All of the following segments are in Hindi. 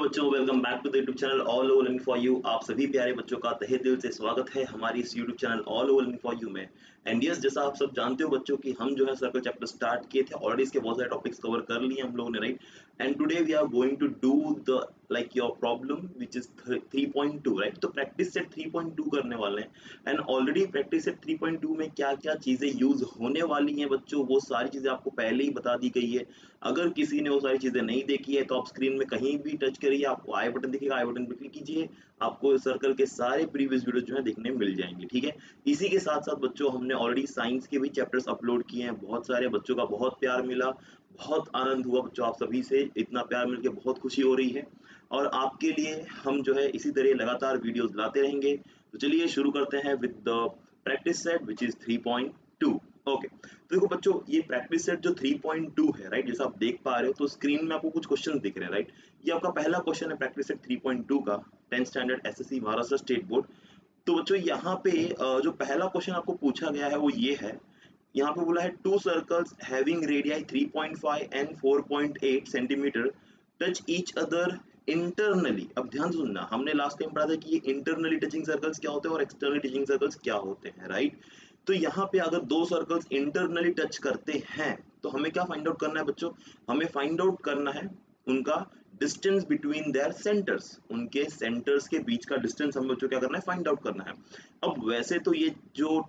बच्चों, welcome back to the YouTube channel all over learning for you. आप सभी प्यारे बच्चों का तहे दिल से स्वागत है हमारी इस YouTube channel all over learning for you में। एंड यस, जैसा आप सब जानते हो बच्चों कि हम जो है सर्कल चैप्टर स्टार्ट किए थे, ऑलरेडी इसके बहुत सारे टॉपिक्स कवर कर लिए हम लोगों ने, right. And today we are going to do the like your problem which is 3.2, right. तो प्रैक्टिस सेट 3.2 करने वाले हैं। एंड ऑलरेडी प्रैक्टिस सेट 3.2 में क्या क्या चीजें यूज होने वाली हैं बच्चों, वो सारी चीजें आपको पहले ही बता दी गई है। अगर किसी ने वो सारी चीजें नहीं देखी है तो आप स्क्रीन में कहीं भी टच करिए, आपको आई बटन दिखेगा, आई बटन पर क्लिक कीजिए, आपको सर्कल के सारे प्रीवियस वीडियो जो है देखने मिल जाएंगे, ठीक है। इसी के साथ साथ बच्चों हमने ऑलरेडी साइंस के भी चैप्टर्स अपलोड किए हैं, बहुत सारे बच्चों का बहुत प्यार मिला, बहुत आनंद हुआ बच्चों, आप सभी से इतना प्यार मिलकर बहुत खुशी हो रही है। और आपके लिए हम जो है इसी तरह लगातार वीडियोस लाते रहेंगे। तो चलिए शुरू करते हैं with the practice set which is 3.2। Okay, तो देखो बच्चों, ये प्रैक्टिस सेट जो 3.2 है, राइट, जैसा आप देख पा रहे हो तो स्क्रीन में आपको कुछ क्वेश्चन दिख रहे हैं, राइट। ये आपका पहला क्वेश्चन है प्रैक्टिस सेट 3.2 का, 10th standard SSC Maharashtra state board. तो बच्चों यहाँ पे जो पहला क्वेश्चन आपको पूछा गया है वो ये है। यहाँ पे बोला है to circles having radii 3.5 and 4.8 centimetre touch each other internally. अब ध्यान से सुनना, हमने लास्ट टाइम पढ़ा था कि ये इंटरनली टचिंग सर्कल्स क्या होते हैं और एक्सटर्नली टचिंग सर्कल्स क्या होते हैं, राइट। तो यहाँ पे अगर दो सर्कल्स इंटरनली टच करते हैं तो हमें क्या फाइंड आउट करना है बच्चों, हमें फाइंड आउट करना है उनका डिस्टेंस बिटवीन देयर सेंटर्स, उनके सेंटर्स के बीच का डिस्टेंस हमें बच्चों क्या करना है, फाइंड आउट करना है। अब वैसे तो ये जो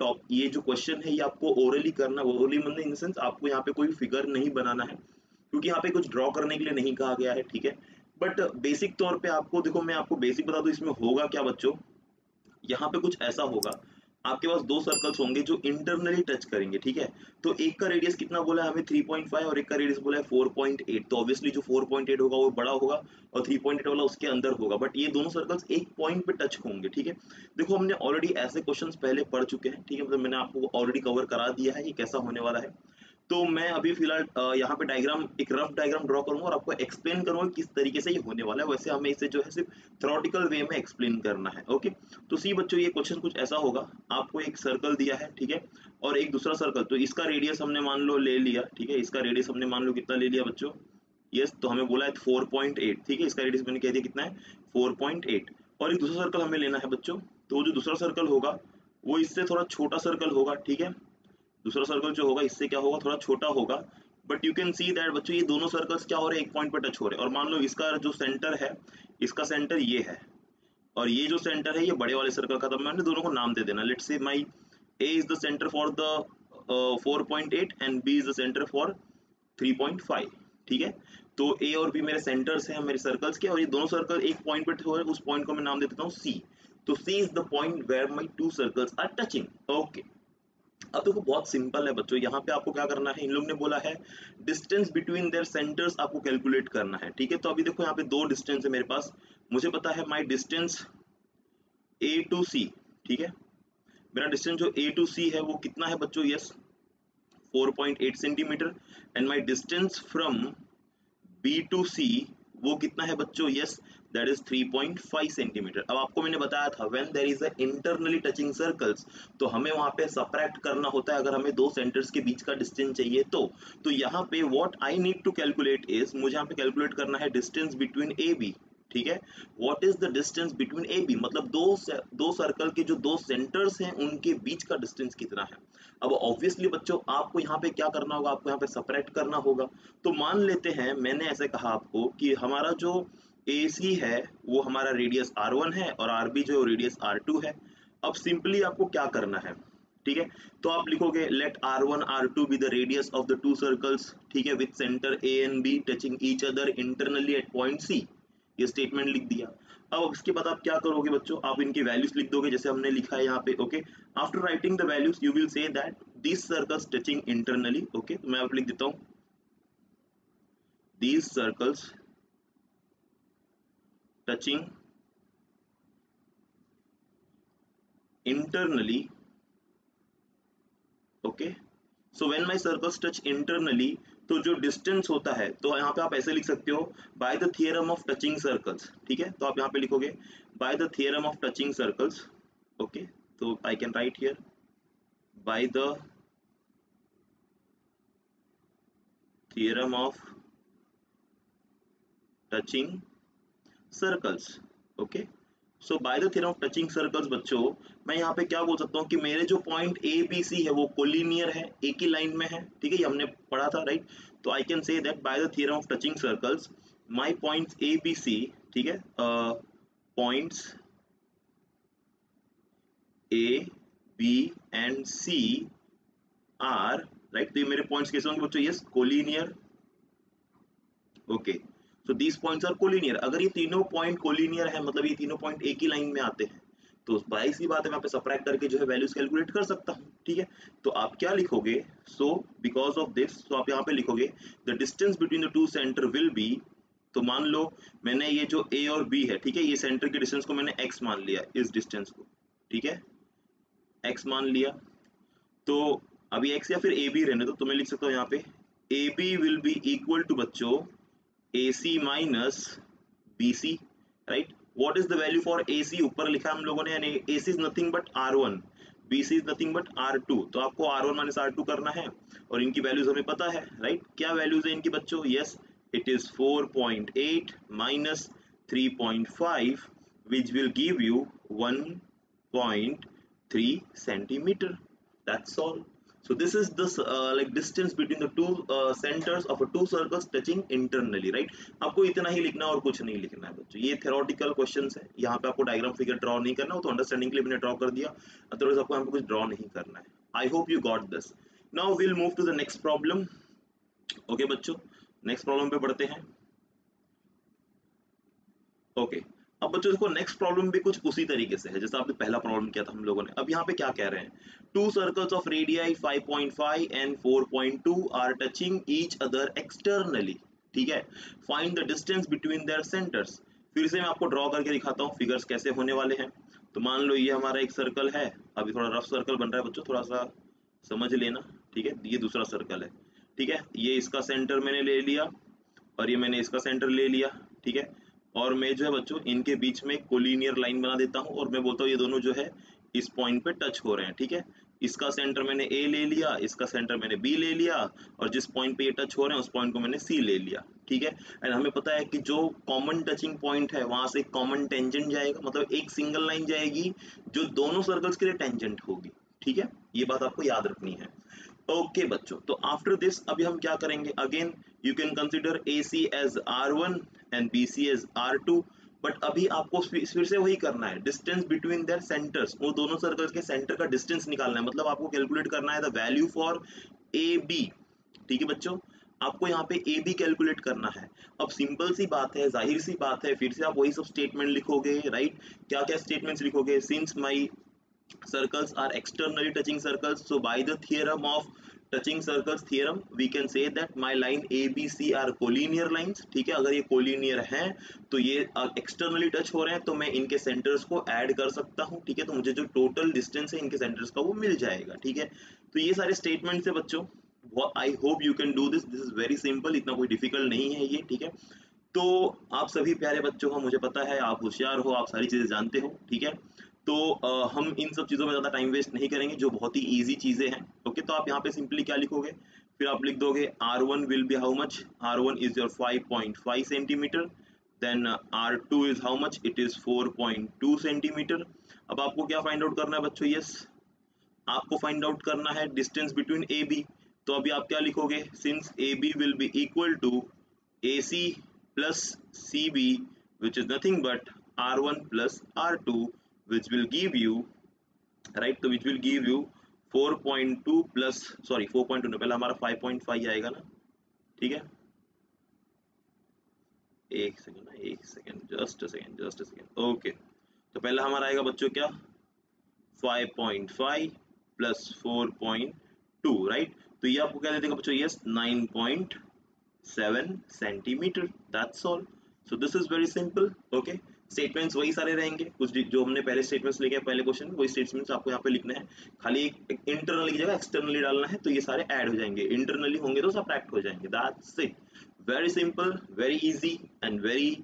क्वेश्चन है ये आपको ओरली करना, ओरली मतलब इन द सेंस आपको यहाँ पे कोई फिगर नहीं बनाना है, क्योंकि यहाँ पे कुछ ड्रॉ करने के लिए नहीं कहा गया है, ठीक है। बट बेसिक तौर पे आपको देखो, मैं आपको बेसिक बता दूं इसमें होगा क्या बच्चों। यहाँ पे कुछ ऐसा होगा, आपके पास दो सर्कल्स होंगे जो इंटरनली टच करेंगे, ठीक है। तो एक का रेडियस कितना बोला है हमें 3.5 और एक का रेडियस बोला है 4.8। तो ऑब्वियसली जो 4.8 होगा वो बड़ा होगा और 3.8 वाला उसके अंदर होगा, बट ये दोनों सर्कल्स एक पॉइंट पे टच होंगे, ठीक है। देखो हमने ऑलरेडी ऐसे क्वेश्चंस पहले पढ़ चुके हैं, ठीक है, मतलब मैंने आपको ऑलरेडी कवर करा दिया है ये कैसा होने वाला है। तो मैं अभी फिलहाल यहाँ पे डायग्राम, एक रफ डायग्राम ड्रॉ करूंगा और आपको एक्सप्लेन करूंगा किस तरीके से ये होने वाला है। वैसे हमें इसे जो है सिर्फ थ्योरेटिकल वे में एक्सप्लेन करना है, ओके। तो सी बच्चों, ये क्वेश्चन कुछ ऐसा होगा, आपको एक सर्कल दिया है, ठीक है, और एक दूसरा सर्कल, तो इसका रेडियस हमने मान लो ले लिया, ठीक है, इसका रेडियस हमने मान लो कितना ले लिया बच्चों, यस, तो हमें बोला है 4.8, ठीक है, इसका रेडियस मैंने कह दिया कितना है 4.8। और एक दूसरा सर्कल हमें लेना है बच्चों, तो वो जो दूसरा सर्कल होगा वो इससे थोड़ा छोटा सर्कल होगा, ठीक है। दूसरा सर्कल जो होगा इससे क्या होगा, थोड़ा छोटा होगा। But you can see that बच्चों ये दोनों सर्कल्स क्या हो रहे हैं, एक पॉइंट पर टच हो रहे हैं। और मान लो इसका जो सेंटर है, इसका सेंटर ये है और ये जो सेंटर है ये बड़े वाले सर्कल का, तब मैंने दोनों को नाम दे देना। Let's say my A is the centre for the 4.8 and B is the centre for 3.5, ठीक है। तो ए और बी मेरे सेंटर्स हैं मेरे सर्कल्स के, और ये दोनों सर्कल एक पॉइंट पर हो रहे हैं, उस पॉइंट को मैं नाम दे देता हूँ सी। तो C is the point where my two circles are touching, okay. अब देखो बहुत सिंपल है बच्चों, यहाँ पे आपको क्या करना है, इन लोग ने बोला है डिस्टेंस बिटवीन देयर सेंटर्स आपको कैलकुलेट करना है, ठीक है। तो अभी देखो यहाँ पे दो डिस्टेंस है मेरे पास, मुझे पता है माई डिस्टेंस ए टू सी, ठीक है। मेरा डिस्टेंस जो ए टू सी है वो कितना है बच्चों, yes 4.8 centimetre. And my distance from B to C वो कितना है बच्चों, यस दैट इज 3.5 सेंटीमीटर। अब आपको मैंने बताया था when there is a internally touching circles, तो हमें वहां पे सबट्रैक्ट करना होता है अगर हमें दो सेंटर्स के बीच का डिस्टेंस चाहिए तो यहाँ पे what I need to calculate is, मुझे यहाँ पे कैलकुलेट करना है डिस्टेंस बिटवीन ए बी, ठीक है। What is the distance between A B, मतलब दो सर्कल के जो दो सेंटर्स हैं उनके बीच का डिस्टेंस कितना है। अब ऑब्वियसली बच्चों आपको यहाँ पे क्या करना होगा, आपको यहाँ पे सबट्रैक्ट करना होगा। तो मान लेते हैं मैंने ऐसे कहा आपको कि हमारा जो AC है वो हमारा रेडियस R1 है और RB जो रेडियस R2 है। अब सिंपली आपको क्या करना है, ठीक है, तो आप लिखोगे let R1 R2 be the radius of the two circles, ठीक है, with centre A and B touching each other internally at point C। ये स्टेटमेंट लिख दिया। अब इसके बाद आप क्या करोगे बच्चों, आप इनकी वैल्यूज लिख दोगे जैसे हमने लिखा है यहाँ पे, okay. After writing the values you will say that this circles touching internally, okay, तो मैं आप लिख देता हूँ these circles touching internally, okay, so when my circles touch internally, तो जो डिस्टेंस होता है तो यहाँ पे आप ऐसे लिख सकते हो by the theorem of touching circles, ठीक है। तो आप यहाँ पे लिखोगे by the theorem of touching circles, okay. तो I can write here by the theorem of touching circles. Okay, so by the theorem of touching circles बच्चों, मैं यहाँ पे क्या बोल सकता हूँ कि मेरे जो पॉइंट ए बी सी है वो कोलिनियर है, एक ही लाइन में है, ठीक है, ये हमने पढ़ा था, राइट। तो I can say that by the theorem of touching circles my points A B C, ठीक है, points A B and C are, right. तो ये मेरे पॉइंट्स कैसे होंगे बच्चों? Yes, collinear. Okay, so these points are collinear. अगर ये तीनों पॉइंट कोलिनियर है, मतलब ये तीनों पॉइंट एक ही लाइन में आते हैं, तो बाई सी बात है, मैं यहाँ पे सबट्रैक्ट करके जो है वैल्यूज कैलकुलेट कर सकता हूँ, ठीक है। तो आप क्या लिखोगे? सो बिकॉज ऑफ दिस, तो आप यहाँ पे लिखोगे the distance between the two centre will be, तो मान लो मैंने ये जो ए और बी है, ठीक है, ये सेंटर के डिस्टेंस को मैंने एक्स मान लिया, इस डिस्टेंस को, ठीक है, एक्स मान लिया। तो अभी एक्स या फिर ए बी रहने दो, तो मैं लिख सकता हूँ यहाँ पे A B will be equal to बच्चों AC minus BC, right. What is the value for AC? ऊपर लिखा हम लोगों ने, यानी AC is nothing but R1, BC is nothing but R2। तो आपको R1 माइनस R2 करना है, और इनकी वैल्यूज हमें पता है, राइट। क्या वैल्यूज है इनकी बच्चों? Yes, it is 4.8 minus 3.5 which will give you 1.3 centimeter. That's all. So this is this like distance between the two centers of a two circles touching internally, right? आपको इतना ही लिखना है और कुछ नहीं लिखना है बच्चों। ये theoretical questions है, यहाँ पे आपको डायग्राम फिगर ड्रॉ नहीं करना हो, तो अंडरस्टैंडिंग के लिए मैंने ड्रॉ कर दिया, अदरवाइज आपको यहाँ पे कुछ ड्रॉ नहीं करना है। I hope you got this. Now will move to the next problem. Okay बच्चों, नेक्स्ट प्रॉब्लम पे बढ़ते हैं। ओके, अब बच्चों देखो नेक्स्ट प्रॉब्लम भी कुछ उसी तरीके से है जैसा आपने पहला प्रॉब्लम किया था हम लोगों ने। अब यहाँ पे क्या कह रहे हैं? Two circles of radii 5.5 and 4.2 are touching each other externally, ठीक है, find the distance between their centres. फिर से मैं आपको ड्रॉ करके दिखाता हूँ फिगर्स कैसे होने वाले हैं। तो मान लो ये हमारा एक सर्कल है, अभी थोड़ा रफ सर्कल बन रहा है बच्चों, थोड़ा सा समझ लेना, ठीक है। ये दूसरा सर्कल है, ठीक है, ये इसका सेंटर मैंने ले लिया, और ये मैंने इसका सेंटर ले लिया, ठीक है। और मैं जो है बच्चों इनके बीच में कोलिनियर लाइन बना देता हूँ, और मैं बोलता हूँ ये दोनों जो है इस पॉइंट पे टच हो रहे हैं, ठीक है। इसका सेंटर मैंने ए ले लिया, इसका सेंटर मैंने बी ले लिया, और जिस पॉइंट पे ये टच हो रहे हैं उस पॉइंट को मैंने सी ले लिया, ठीक है। एंड हमें पता है कि जो कॉमन टचिंग पॉइंट है वहां से एक कॉमन टेंजेंट जाएगा, मतलब एक सिंगल लाइन जाएगी जो दोनों सर्कल्स के लिए टेंजेंट होगी, ठीक है। ये बात आपको याद रखनी है। ओके बच्चों, तो आफ्टर दिस अभी हम क्या करेंगे? Again you can consider AC as R1 and BC as R2, but अभी आपको फिर से वही करना है, डिस्टेंस बिटवीन देयर सेंटर्स, वो दोनों सर्कल्स के सेंटर का डिस्टेंस निकालना है, मतलब आपको कैलकुलेट करना है द वैल्यू फॉर AB, ठीक है बच्चों। आपको यहाँ पे AB कैलकुलेट करना है। अब सिंपल सी बात है, जाहिर सी बात है, फिर से आप वही सब स्टेटमेंट लिखोगे, राइट। क्या क्या स्टेटमेंट्स लिखोगे? Since my circles are externally touching circles, so by the theorem of touching circles theorem we can say that my line ABC are collinear lines, ठीक है। अगर ये collinear हैं तो ये externally touch हो रहे हैं, तो मैं इनके centers को add कर सकता हूँ, ठीक है। तो मुझे जो total distance है इनके centers का वो मिल जाएगा, ठीक है। तो ये सारे statements है बच्चों, आई hope you can do this, this is very simple, इतना कोई डिफिकल्ट नहीं है ये, ठीक है। तो आप सभी प्यारे बच्चों को, मुझे पता है आप होशियार हो, आप सारी चीजें जानते हो, ठीक है। तो हम इन सब चीजों में ज्यादा टाइम वेस्ट नहीं करेंगे, जो बहुत ही इजी चीजें हैं। ओके, तो आप यहाँ पे सिंपली क्या लिखोगे? फिर आप लिख दोगे R1 will be how much? R1 is your 5.5 centimetre, then R2 is how much? It is 4.2 centimetre. अब आपको क्या फाइंड आउट करना है बच्चों? यस, आपको फाइंड आउट करना है डिस्टेंस बिटवीन ए बी। तो अभी आप क्या लिखोगे? Since A B will be equal to A C plus C B which is nothing but R1 plus R2 which will give you, right, तो which will give you 4.2 plus, sorry 4.2 नहीं, पहले हमारा 5.5 आएगा ना, ठीक है। एक सेकेंड ना, एक second, just a second, just a second. Okay, तो पहला हमारा आएगा बच्चों क्या? 5.5 प्लस 4.2, राइट। तो ये आपको क्या दे देगा बच्चों? Yes, 9.7 centimetre, that's all. So this is very simple. Okay, statements वही सारे रहेंगे, कुछ जो हमने पहले स्टेटमेंट्स लेके पहले क्वेश्चन में, वही स्टेटमेंट्स आपको यहाँ पे लिखना है। खाली एक इंटरनली की जगह एक्सटर्नली डालना है, तो ये सारे ऐड हो जाएंगे, इंटरनली होंगे तो सबट्रैक्ट हो जाएंगे, that's it. Very simple, very easy and very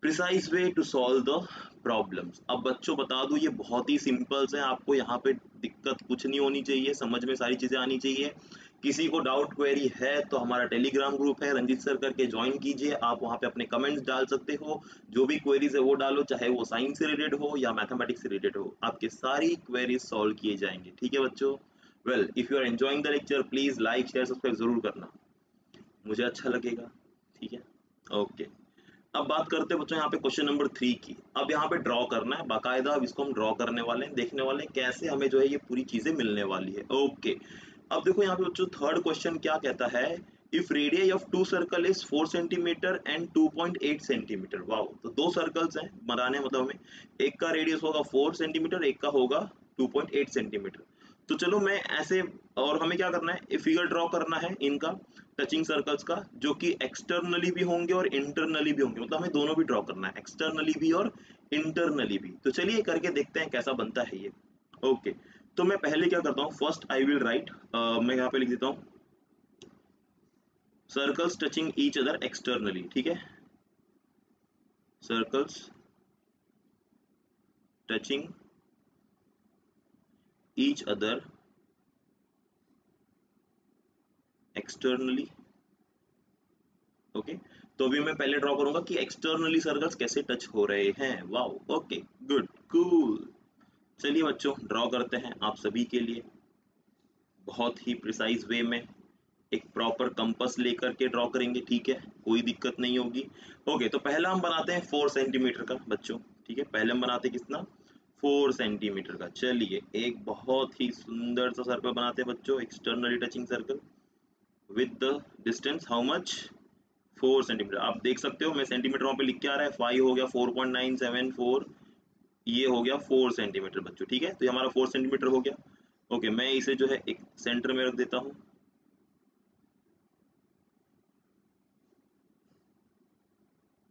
precise way to solve the problems. अब बच्चों बता दूं, ये बहुत ही सिंपल्स हैं, आपको यहाँ पे दिक्कत कुछ नहीं होनी चाहिए, समझ में सारी चीजें आनी चाहिए। किसी को डाउट क्वेरी है तो हमारा टेलीग्राम ग्रुप है रंजीत सर करके ज्वाइन कीजिए, आप वहाँ पे अपने कमेंट्स डाल सकते हो, जो भी क्वेरीज है वो डालो, चाहे वो साइंस से रिलेटेड हो या मैथमेटिक्स से रिलेटेड हो, आपके सारी क्वेरीज सॉल्व किए जाएंगे। ठीक है बच्चों, well if you are enjoying the lecture please like share subscribe जरूर करना, मुझे अच्छा लगेगा। ठीक है, ओके। अब बात करते हैं बच्चों यहाँ पे क्वेश्चन नंबर 3 की। अब यहाँ पे ड्रॉ करना है बाकायदा, अब इसको हम ड्रॉ करने वाले हैं, देखने वाले हैं कैसे हमें जो है ये पूरी चीजें मिलने वाली है। ओके, अब देखो यहाँ पे बच्चों थर्ड क्वेश्चन क्या कहता है, if radius of two circle is 4 centimetre and 2.8 centimetre. Wow, तो दो सर्कल्स हैं बनाने, मतलब हमें एक का रेडियस होगा 4 सेंटीमीटर, एक का होगा 2.8 सेंटीमीटर। तो चलो मैं ऐसे, और हमें क्या करना है, फिगर ड्रॉ करना है इनका, टचिंग सर्कल्स का, जो कि एक्सटर्नली भी होंगे और इंटरनली भी होंगे, मतलब हमें दोनों भी ड्रॉ करना है, एक्सटर्नली भी और इंटरनली भी। तो चलिए करके देखते हैं कैसा बनता है ये। ओके, तो मैं पहले क्या करता हूँ, फर्स्ट आई विल राइट, मैं यहाँ पे लिख देता हूँ circles touching each other externally. ठीक है, circles touching each other externally. Okay, तो अभी मैं पहले ड्रॉ करूंगा कि एक्सटर्नली सर्कल्स कैसे टच हो रहे हैं। Wow, okay, good, cool. चलिए बच्चों ड्रॉ करते हैं आप सभी के लिए बहुत ही प्रिसाइज वे में, एक प्रॉपर कंपास लेकर के ड्रॉ करेंगे। ठीक है, कोई दिक्कत नहीं होगी। ओके, तो पहला हम बनाते हैं 4 सेंटीमीटर का बच्चों। ठीक है, पहले हम बनाते हैं कितना, 4 सेंटीमीटर का। चलिए एक बहुत ही सुंदर सा सर्कल बनाते हैं बच्चों, externally touching circle with the distance how much, 4 centimetre. आप देख सकते हो मैं सेंटीमीटर वहां पे लिख के आ रहा है, 5 हो गया 4.974, ये हो गया 4 सेंटीमीटर बच्चों। ठीक है, तो ये हमारा 4 सेंटीमीटर हो गया। ओके, मैं इसे जो है एक सेंटर में रख देता हूँ।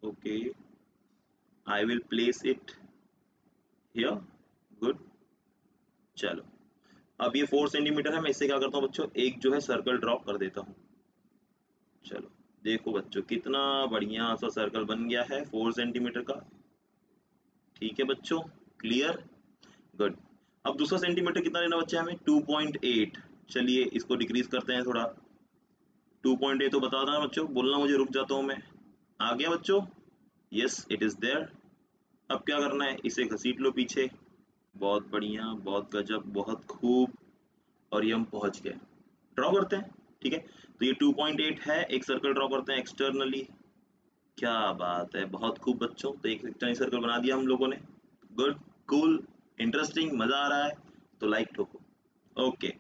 Okay, I will place it here, good. चलो, अब ये 4 सेंटीमीटर है, मैं इससे क्या करता हूँ बच्चों, एक जो है सर्कल ड्रॉ कर देता हूँ। चलो देखो बच्चों कितना बढ़िया सा सर्कल बन गया है 4 सेंटीमीटर का। ठीक है बच्चों, क्लियर, गुड। अब दूसरा सेंटीमीटर कितना लेना बच्चा हमें, 2.8। चलिए इसको डिक्रीज करते हैं थोड़ा, 2.8 तो बता देना बच्चों, बोलना मुझे, रुक जाता हूँ मैं। आ गया बच्चों, यस इट इज देयर। अब क्या करना है, इसे घसीट लो पीछे, बहुत बढ़िया, बहुत गजब, बहुत खूब, और ये हम पहुंच गए। ड्रॉ करते हैं। ठीक है, तो ये 2.8 है, एक सर्कल ड्रॉ करते हैं एक्सटर्नली। क्या बात है, बहुत खूब बच्चों, तो एक एक्सटर्नल सर्कल बना दिया हम लोगों ने। गुड, कूल, इंटरेस्टिंग, मजा आ रहा है, तो लाइक ठोको। ओके,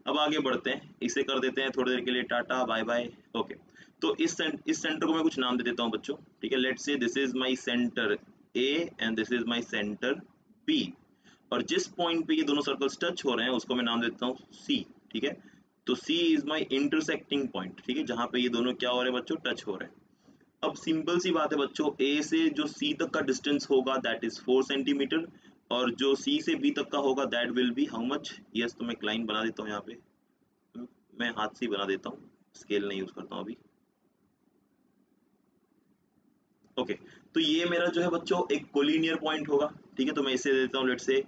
अब आगे बढ़ते हैं, इसे कर देते हैं थोड़ी देर के लिए टाटा बाय बाय। ओके, तो इस सेंटर को मैं कुछ नाम दे देता हूँ बच्चों। ठीक है, let's say this is my centre A and this is my centre B, और जिस पॉइंट पे ये दोनों सर्कल्स टच हो रहे हैं उसको मैं नाम देता हूँ सी। ठीक है, तो C is my intersecting point. ठीक है, जहां पे ये दोनों क्या हो रहे हैं बच्चों, टच हो रहे हैं। अब सिंपल सी बात है बच्चों, ए से जो सी तक का डिस्टेंस होगा दैट इज 4 सेंटीमीटर, और जो सी से बी तक का होगा that will be how much. Yes, तो मैं एक लाइन बना देता हूँ यहाँ पे, मैं हाथ से ही बना देता हूँ, स्केल नहीं यूज करता हूँ अभी। ओके, तो ये मेरा जो है बच्चों एक कोलिनियर पॉइंट होगा। ठीक है, तो मैं इसे दे देता हूँ लेट से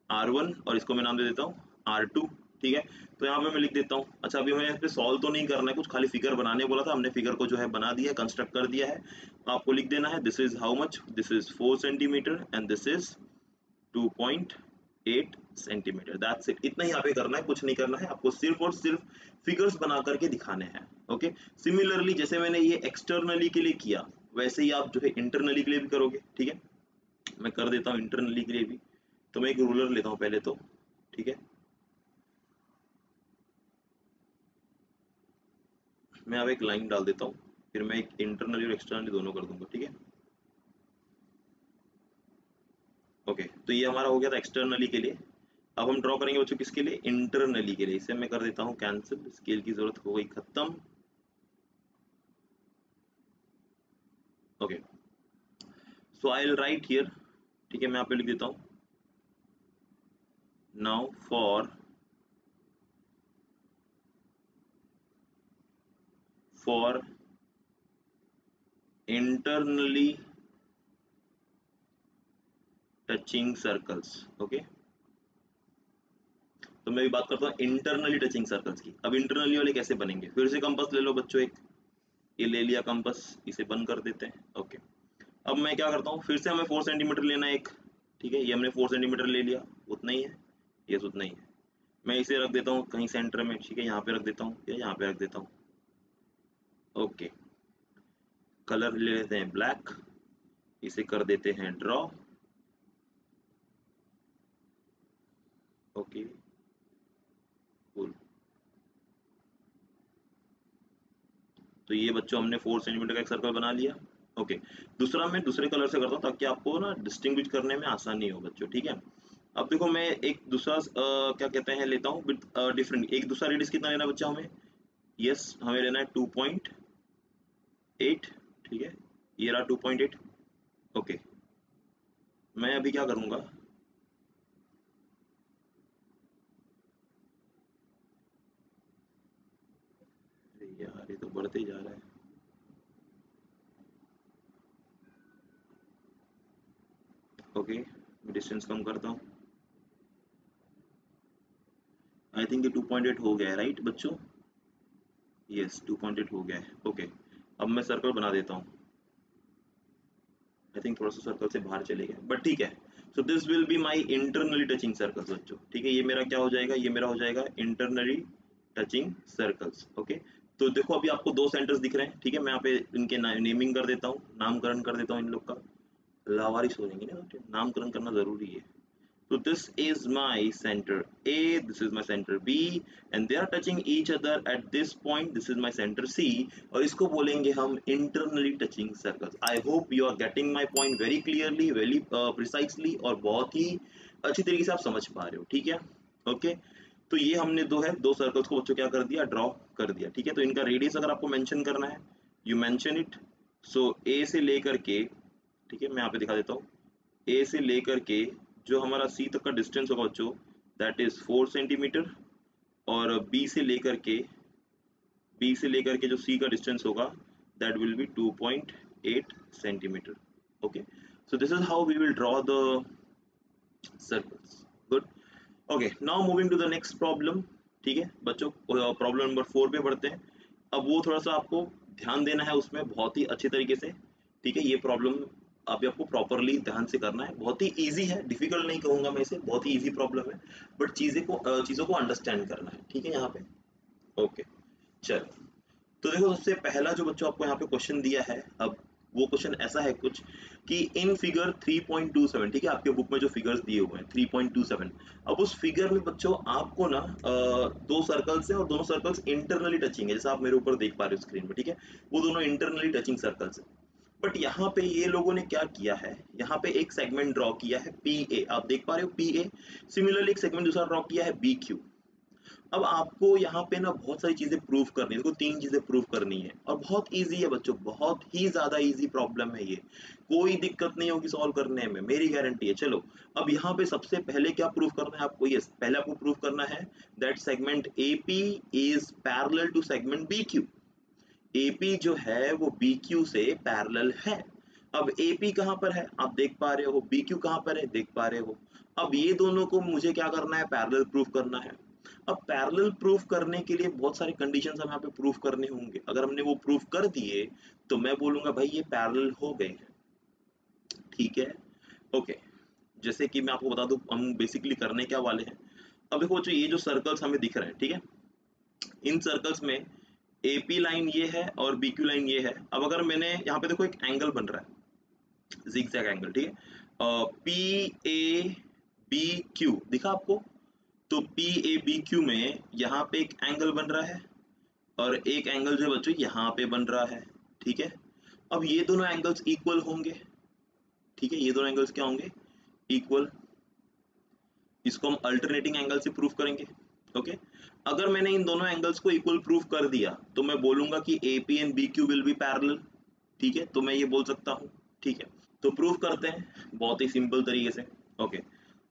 R1, और इसको मैं नाम दे देता हूँ R2। ठीक है, तो यहाँ पे मैं लिख देता हूँ। अच्छा, अभी हमें यहाँ पे सॉल्व तो नहीं करना है कुछ, खाली फिगर बनाने बोला था हमने, फिगर को जो है बना दिया है, कंस्ट्रक्ट कर दिया है। तो आपको लिख देना है this is how much, this is 4 centimetre and this is 2.8 centimetre, that's it. इतना ही यहाँ पे करना है, कुछ नहीं करना है आपको, सिर्फ और सिर्फ फिगर्स बना करके दिखाने हैं। ओके, सिमिलरली जैसे मैंने ये एक्सटर्नली के लिए किया वैसे ही आप जो है इंटरनली के लिए भी करोगे। ठीक है, मैं कर देता हूँ इंटरनली के लिए भी, तो मैं एक रूलर लेता हूँ पहले तो। ठीक है, मैं अब एक लाइन डाल देता हूँ, फिर मैं एक इंटरनली और एक्सटर्नली दोनों कर दूंगा। ठीक है, ओके, तो ये हमारा हो गया था एक्सटर्नली के लिए। अब हम ड्रॉ करेंगे बच्चों किसके लिए, इंटरनली के लिए। इसे मैं कर देता हूँ कैंसिल, स्केल की जरूरत हो गई खत्म। Okay, so I will write here. ठीक है, मैं यहाँ पे लिख देता हूँ now for internally touching circles. Okay, तो मैं भी बात करता हूँ इंटरनली टचिंग सर्कल्स की। अब इंटरनली वाले कैसे बनेंगे, फिर से कंपास ले लो बच्चों, एक ये ले लिया कंपास, इसे बंद कर देते हैं। ओके, अब मैं क्या करता हूँ, फिर से हमें 4 सेंटीमीटर लेना है एक, ठीक है, ये हमने 4 सेंटीमीटर ले लिया, उतना ही है, ये उतना ही है। मैं इसे रख देता हूँ कहीं सेंटर में, ठीक है, यहाँ पे रख देता हूँ या यहाँ पे रख देता हूँ। ओके, कलर ले लेते हैं ब्लैक, इसे कर देते हैं ड्रॉ। ओके कूल, तो ये बच्चों हमने 4 सेंटीमीटर का एक सर्कल बना लिया। ओके, दूसरा मैं दूसरे कलर से करता हूँ ताकि आपको ना डिस्टिंग्विश करने में आसानी हो बच्चों, ठीक है। अब देखो मैं एक दूसरा क्या कहते हैं लेता हूँ विद डिफरेंट, एक दूसरा रेडियस कितना लेना बच्चा हमें, यस हमें लेना है 2.8, ठीक है, ये रहा 2.8। ओके, मैं अभी क्या करूँगा, यार ये तो बढ़ते ही जा रहा है। ओके, मैं डिस्टेंस कम करता हूँ, आई थिंक ये 2.8 हो गया है राइट बच्चों, यस 2.8 हो गया है। ओके, अब मैं सर्कल बना देता हूँ, आई थिंक थोड़ा सा सर्कल से बाहर चले गए बट ठीक है। So this will be my internally touching circles बच्चों, ठीक है, ये मेरा क्या हो जाएगा, ये मेरा हो जाएगा इंटरनली टचिंग सर्कल्स। ओके, तो देखो अभी आपको दो सेंटर्स दिख रहे हैं, ठीक है, मैं यहाँ पे इनके नेमिंग कर देता हूँ, नामकरण कर देता हूँ इन लोग का, लावारिस हो जाएंगे ना, नामकरण करना जरूरी है। So this is my center A, this is my center B, and they are touching each other at this point. This is my center C, और इसको बोलेंगे हम internally touching circles. I hope you are getting my point very clearly, very precisely, और बहुत ही अच्छी तरीके से आप समझ पा रहे हो, ठीक है। ओके, तो ये हमने दो सर्कल्स को बच्चों क्या कर दिया, ड्रॉ कर दिया, ठीक है। तो इनका रेडियस अगर आपको मेंशन करना है, यू मेंशन इट। सो ए से लेकर के, ठीक है, मैं यहाँ पे दिखा देता हूँ, ए से लेकर के जो हमारा सी तक का डिस्टेंस होगा बच्चों, दैट इज 4 सेंटीमीटर, और बी से लेकर के जो सी का डिस्टेंस होगा that will be 2.8 centimetre. Okay, so this is how we will draw the circles. Good. Okay, now moving to the next problem, ठीक है बच्चों, प्रॉब्लम नंबर 4 पे बढ़ते हैं। अब वो थोड़ा सा आपको ध्यान देना है उसमें बहुत ही अच्छे तरीके से, ठीक है। ये प्रॉब्लम अभी आपको प्रॉपरली ध्यान से करना है, बहुत ही इजी है, डिफिकल्ट नहीं कहूंगा मैं इसे, बहुत ही इजी प्रॉब्लम है, बट चीजों को अंडरस्टैंड करना है, ठीक है यहाँ पे। ओके, चलो, तो देखो सबसे पहला जो बच्चों आपको यहाँ पे क्वेश्चन दिया है, अब वो क्वेश्चन ऐसा है कुछ कि इन फिगर 3.27, ठीक है, आपके बुक में जो फिगर्स दिए हुए हैं 3.27, अब उस फिगर में बच्चों आपको ना दो सर्कल्स हैं और दोनों सर्कल्स इंटरनली टचिंग है, जैसा आप मेरे ऊपर देख पा रहे हो स्क्रीन में, ठीक है, वो दोनों इंटरनली टचिंग सर्कल्स है। बट यहाँ पे ये लोगों ने क्या किया है, यहाँ पे एक सेगमेंट ड्रॉ किया है पी ए, आप देख पा रहे हो पी ए, सिमिलरली एक सेगमेंट दूसरा ड्रॉ किया है बी क्यू। अब आपको यहाँ पे ना बहुत सारी चीजें प्रूव करनी है, देखो 3 चीजें प्रूव करनी है, और बहुत इजी है बच्चों, बहुत ही ज्यादा इजी प्रॉब्लम है ये, कोई दिक्कत नहीं होगी सॉल्व करने में, मेरी गारंटी है। चलो, अब यहाँ पे सबसे पहले क्या प्रूव करना है आपको, यस पहले आपको प्रूव करना है that segment AP is parallel to segment BQ. AP जो है वो बीक्यू से पैरेलल है। अब एपी कहाँ पर है आप देख पा रहे हो, बीक्यू कहाँ पर है देख पा रहे हो। अब ये दोनों को मुझे क्या करना है, पैरेलल प्रूफ करना है। अब पैरेलल प्रूफ करने के लिए बहुत सारे कंडीशंस हम यहाँ पे प्रूफ करने होंगे, अगर हमने वो प्रूफ कर दिए तो मैं बोलूंगा भाई ये पैरेलल हो गए हैं, ठीक है। ओके, जैसे कि मैं आपको बता दूं हम बेसिकली करने क्या वाले हैं। अब देखो बच्चों, ये जो सर्कल्स हमें दिख रहे हैं, ठीक है, इन सर्कल्स में एपी लाइन ये है और बीक्यू लाइन ये है। अब अगर मैंने यहाँ पे देखो एक एंगल बन रहा है, जिगजैग एंगल, ठीक है, पी ए बी क्यू दिखा आपको, तो पी ए बी क्यू में यहाँ पे एक एंगल बन रहा है और एक एंगल जो है बच्चों यहाँ पे बन रहा है, ठीक है। अब ये दोनों एंगल्स इक्वल होंगे, ठीक है, ये दोनों एंगल्स क्या होंगे, इक्वल। इसको हम अल्टरनेटिंग एंगल से प्रूफ करेंगे। ओके, अगर मैंने इन दोनों एंगल्स को इक्वल प्रूफ कर दिया तो मैं बोलूंगा कि AP and BQ will be parallel, ठीक है, तो मैं ये बोल सकता हूँ, ठीक है। तो प्रूफ करते हैं बहुत ही सिंपल तरीके से। ओके,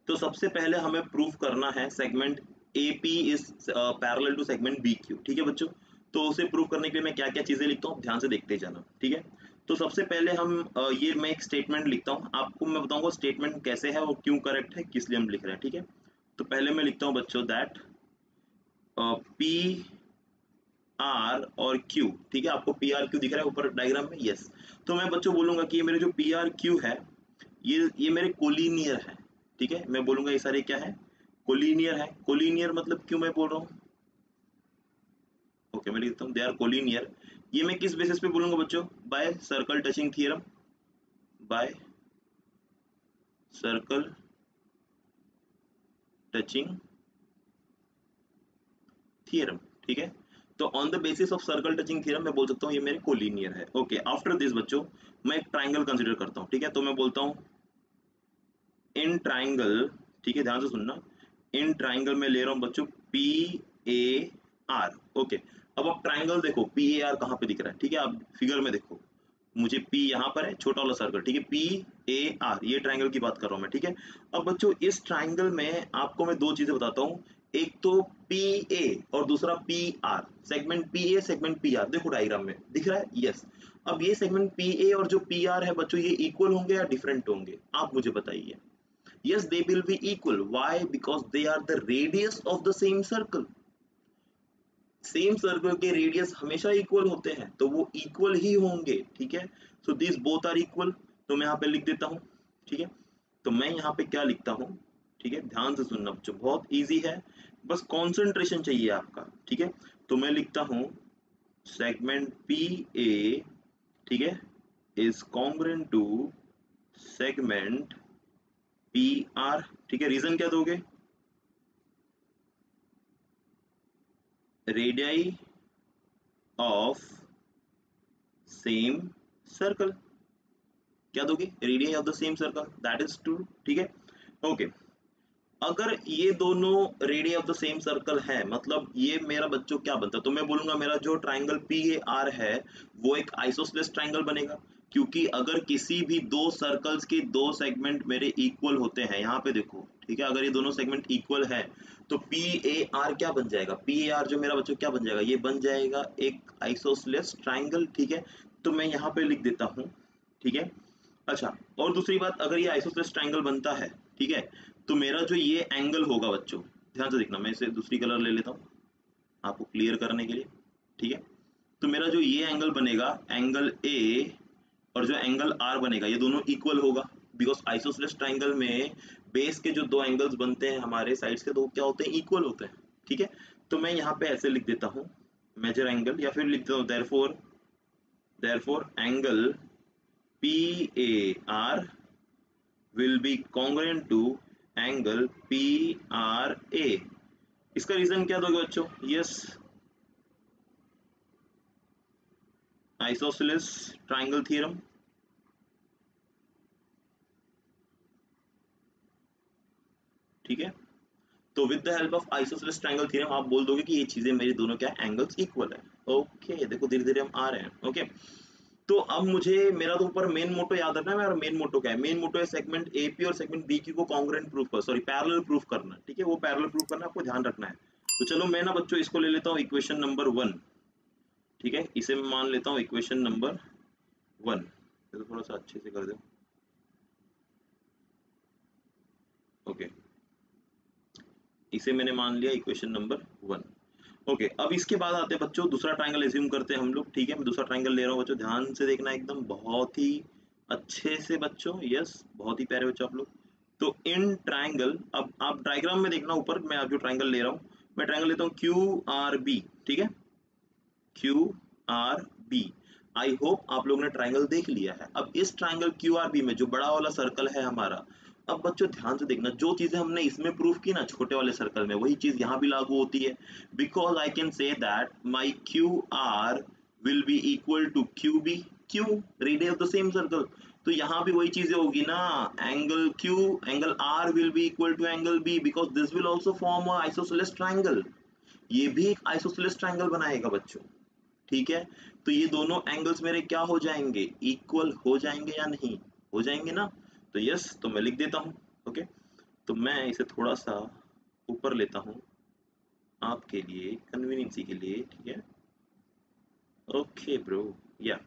तो सबसे पहले हमें प्रूफ करना है segment AP is parallel to segment BQ, ठीक है बच्चों। तो उसे प्रूफ करने के लिए मैं क्या क्या चीजें लिखता हूँ ध्यान से देखते जाना, ठीक है। तो सबसे पहले हम ये मैं एक स्टेटमेंट लिखता हूँ, आपको मैं बताऊंगा स्टेटमेंट कैसे है और क्यों करेक्ट है, किस लिए हम लिख रहे हैं, ठीक है। तो पहले मैं लिखता हूँ बच्चों दैट पी आर और क्यू, ठीक है, आपको पी आर क्यू दिख रहा है ऊपर डायग्राम में, यस। तो मैं बच्चों बोलूंगा कि ये मेरे जो पी आर क्यू है, ये मेरे कोलिनियर है, ठीक है। मैं बोलूंगा ये सारे क्या है, कोलिनियर है। कोलिनियर मतलब क्यों मैं बोल रहा हूँ, ओके मैं लिखता हूँ दे आर कोलिनियर। ये मैं किस बेसिस पे बोलूंगा बच्चों, by circle touching theorem, by circle touching theorem, ठीक है। तो on the basis of circle touching theorem मैं बोल सकता हूँ ये मेरे कोलिनियर है। ओके, आफ्टर दिस बच्चों मैं एक ट्राइंगल कंसीडर करता हूँ, ठीक है। तो मैं बोलता हूँ इन ट्राइंगल, ठीक है, ध्यान से सुनना, इन ट्राइंगल में ले रहा हूँ बच्चों पी ए आर, ओके। अब आप ट्राइंगल देखो पी ए आर कहाँ पे दिख रहा है, ठीक है, आप फिगर में देखो, मुझे P यहाँ पर है, छोटा वाला सर्कल, ठीक है, पी ए आर, ये ट्राइंगल की बात कर रहा हूँ मैं, ठीक है। अब बच्चों इस ट्राइंगल में आपको मैं दो चीजें बताता हूँ, एक तो पी ए और दूसरा P R, segment P A segment P are, देखो डायग्राम में दिख रहा है, यस। अब ये सेगमेंट पी ए और जो पी आर है बच्चों, ये इक्वल होंगे या डिफरेंट होंगे, आप मुझे बताइए। Yes, they will be equal. Why? Because they are the radius of the same circle. Same circle के रेडियस हमेशा इक्वल होते हैं, तो वो इक्वल ही होंगे, ठीक है। So this both are equal, तो मैं यहाँ पे लिख देता हूँ, ठीक है। तो मैं यहाँ पे क्या लिखता हूँ, ठीक है, ध्यान से सुनना बच्चों, बहुत इजी है, बस कंसंट्रेशन चाहिए आपका, ठीक है। तो मैं लिखता हूँ सेगमेंट पी ए, ठीक है, is congruent to segment P R, ठीक है। रीजन क्या दोगे, रेडियाई ऑफ सेम सर्कल, क्या दोगे, radii of the same circle, that is true, ठीक है। ओके, अगर ये दोनों radii of the same circle है, मतलब ये मेरा बच्चों क्या बनता है, तो मैं बोलूंगा मेरा जो ट्राइंगल पी ए आर है वो एक आइसोसेलेस ट्राइंगल बनेगा, क्योंकि अगर किसी भी दो सर्कल्स के दो सेगमेंट मेरे इक्वल होते हैं, यहाँ पे देखो, ठीक है, अगर ये दोनों सेगमेंट इक्वल है तो पी ए आर क्या बन जाएगा, पी ए आर जो मेरा बच्चों क्या बन जाएगा, ये बन जाएगा एक आइसोसेलेस ट्राइंगल, ठीक है। तो मैं यहाँ पे लिख देता हूँ, ठीक है। अच्छा, और दूसरी बात, अगर ये आइसोसेलेस ट्राइंगल बनता है, ठीक है, तो मेरा जो ये एंगल होगा बच्चों, ध्यान से देखना, मैं इसे दूसरी कलर ले लेता हूँ आपको क्लियर करने के लिए, ठीक है। तो मेरा जो ये एंगल बनेगा, एंगल ए, और जो एंगल आर बनेगा, ये दोनों इक्वल होगा, बिकॉज आइसोसेलेस ट्राइंगल में बेस के जो दो एंगल्स बनते हैं हमारे साइड्स के, दो क्या होते हैं, इक्वल होते हैं, ठीक है। तो मैं यहाँ पे ऐसे लिख देता हूँ मेजर एंगल, या फिर लिख देता हूँ therefore angle P A are will be congruent to angle PRA। इसका रीजन क्या दोगे बच्चों, यस, आइसोसेलेस ट्राइंगल थ्योरम, ठीक है। तो with the help of isosceles triangle theorem आप बोल दोगे कि ये चीजें मेरी दोनों क्या एंगल्स इक्वल है, ओके। देखो धीरे धीरे हम आ रहे हैं, ओके। तो अब मुझे मेरा तो ऊपर मेन मोटो याद रखना है, मेरा मेन मोटो क्या है, मेन मोटो है सेगमेंट एपी और सेगमेंट बीक्यू को कॉन्ग्रुएंट प्रूफ कर, सॉरी पैरेलल प्रूफ करना, ठीक है, वो पैरेलल प्रूफ करना आपको ध्यान रखना है। तो चलो मैं ना बच्चों इसको ले लेता हूँ इक्वेशन नंबर 1, ठीक है, इसे मैं मान लेता हूँ इक्वेशन नंबर 1, तो थोड़ा सा अच्छे से कर दो, ओके, इसे मैंने मान लिया इक्वेशन नंबर 1। ओके, अब इसके बाद आते हैं बच्चों दूसरा ट्राइंगल एज्यूम करते हैं हम लोग, ठीक है। मैं दूसरा ट्राइंगल ले रहा हूँ बच्चों, ध्यान से देखना एकदम बहुत ही अच्छे से बच्चों, यस, बहुत ही प्यारे बच्चों आप लोग। तो इन ट्राइंगल, अब आप डायग्राम में देखना ऊपर, मैं आप जो ट्राइंगल ले रहा हूँ, मैं ट्राइंगल लेता हूँ क्यू आर बी, ठीक है, Q R B. I hope आप लोगों ने ट्राइंगल देख लिया है। अब इस ट्राइंगल क्यू आर बी में जो बड़ा वाला सर्कल है हमारा, अब बच्चों ध्यान से देखना, जो चीजें हमने इसमें प्रूफ की ना छोटे वाले सर्कल में, वही चीज यहाँ भी लागू होती है, because I can say that my Q R will be equal to Q B, Q radius of the same circle. तो यहाँ भी वही चीजें होगी ना, angle Q, angle R will be equal to angle B, because this will also form a isosceles triangle, ये भी एक आइसोसेलेस ट्राइंगल बनाएगा बच्चों, ठीक है। तो ये दोनों एंगल्स मेरे क्या हो जाएंगे, इक्वल हो जाएंगे या नहीं, हो जाएंगे ना। तो यस, तो मैं लिख देता हूँ, ओके। तो मैं इसे थोड़ा सा ऊपर लेता हूँ आपके लिए कन्वीनियंसी के लिए, ठीक है, ओके ब्रो, या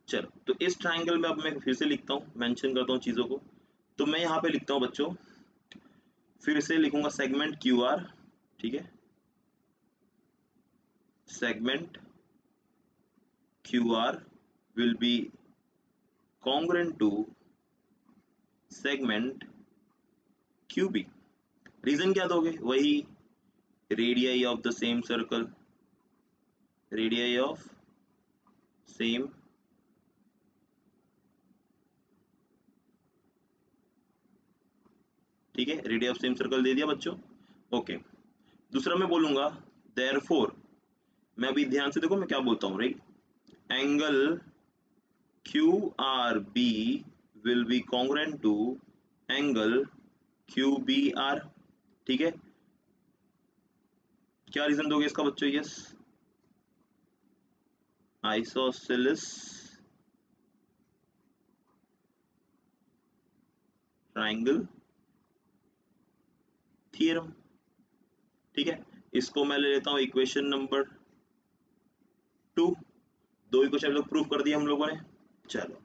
चलो। तो इस ट्राइंगल में अब मैं फिर से लिखता हूँ, मेंशन करता हूँ चीजों को। तो मैं यहाँ पे लिखता हूँ बच्चों, फिर से लिखूंगा सेगमेंट क्यू आर, ठीक है, segment QR will be congruent to segment QB। Reason क्या दोगे? वही radii of the same circle, radii of same ठीक है, रेडियस ऑफ सेम सर्कल दे दिया बच्चों। ओके, दूसरा मैं बोलूंगा देयरफॉर, मैं अभी ध्यान से देखो मैं क्या बोलता हूँ, right, angle QRB will be congruent to angle QBR। ठीक है, क्या रीजन दोगे इसका बच्चों? Yes, isosceles triangle theorem. ठीक है, इसको मैं ले लेता हूं इक्वेशन नंबर 2। दो इक्वेशन लोग प्रूव कर दिया हम लोगों ने। चलो,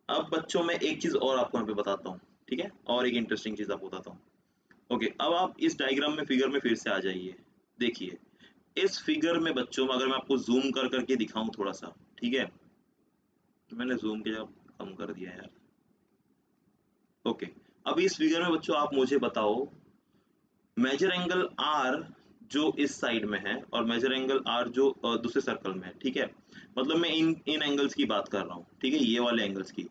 अब बच्चों मैं एक चीज और आपको यहाँ पे बताता हूँ, ठीक है, और एक इंटरेस्टिंग चीज आपको बताता हूँ। ओके, अब आप इस डायग्राम में फिगर में फिर से आ जाइए। देखिए इस फिगर में बच्चों, अगर मैं आपको जूम कर करके दिखाऊं थोड़ा सा, ठीक है, मैंने जूम के जब कम कर दिया यार। ओके, अब इस फिगर में बच्चों आप मुझे बताओ, मेजर एंगल आर जो इस साइड में है और मेजर एंगल आर जो दूसरे सर्कल में है, ठीक है, मतलब मैं इन इन एंगल्स की बात कर रहा हूँ, ठीक है, ये वाले एंगल्स की,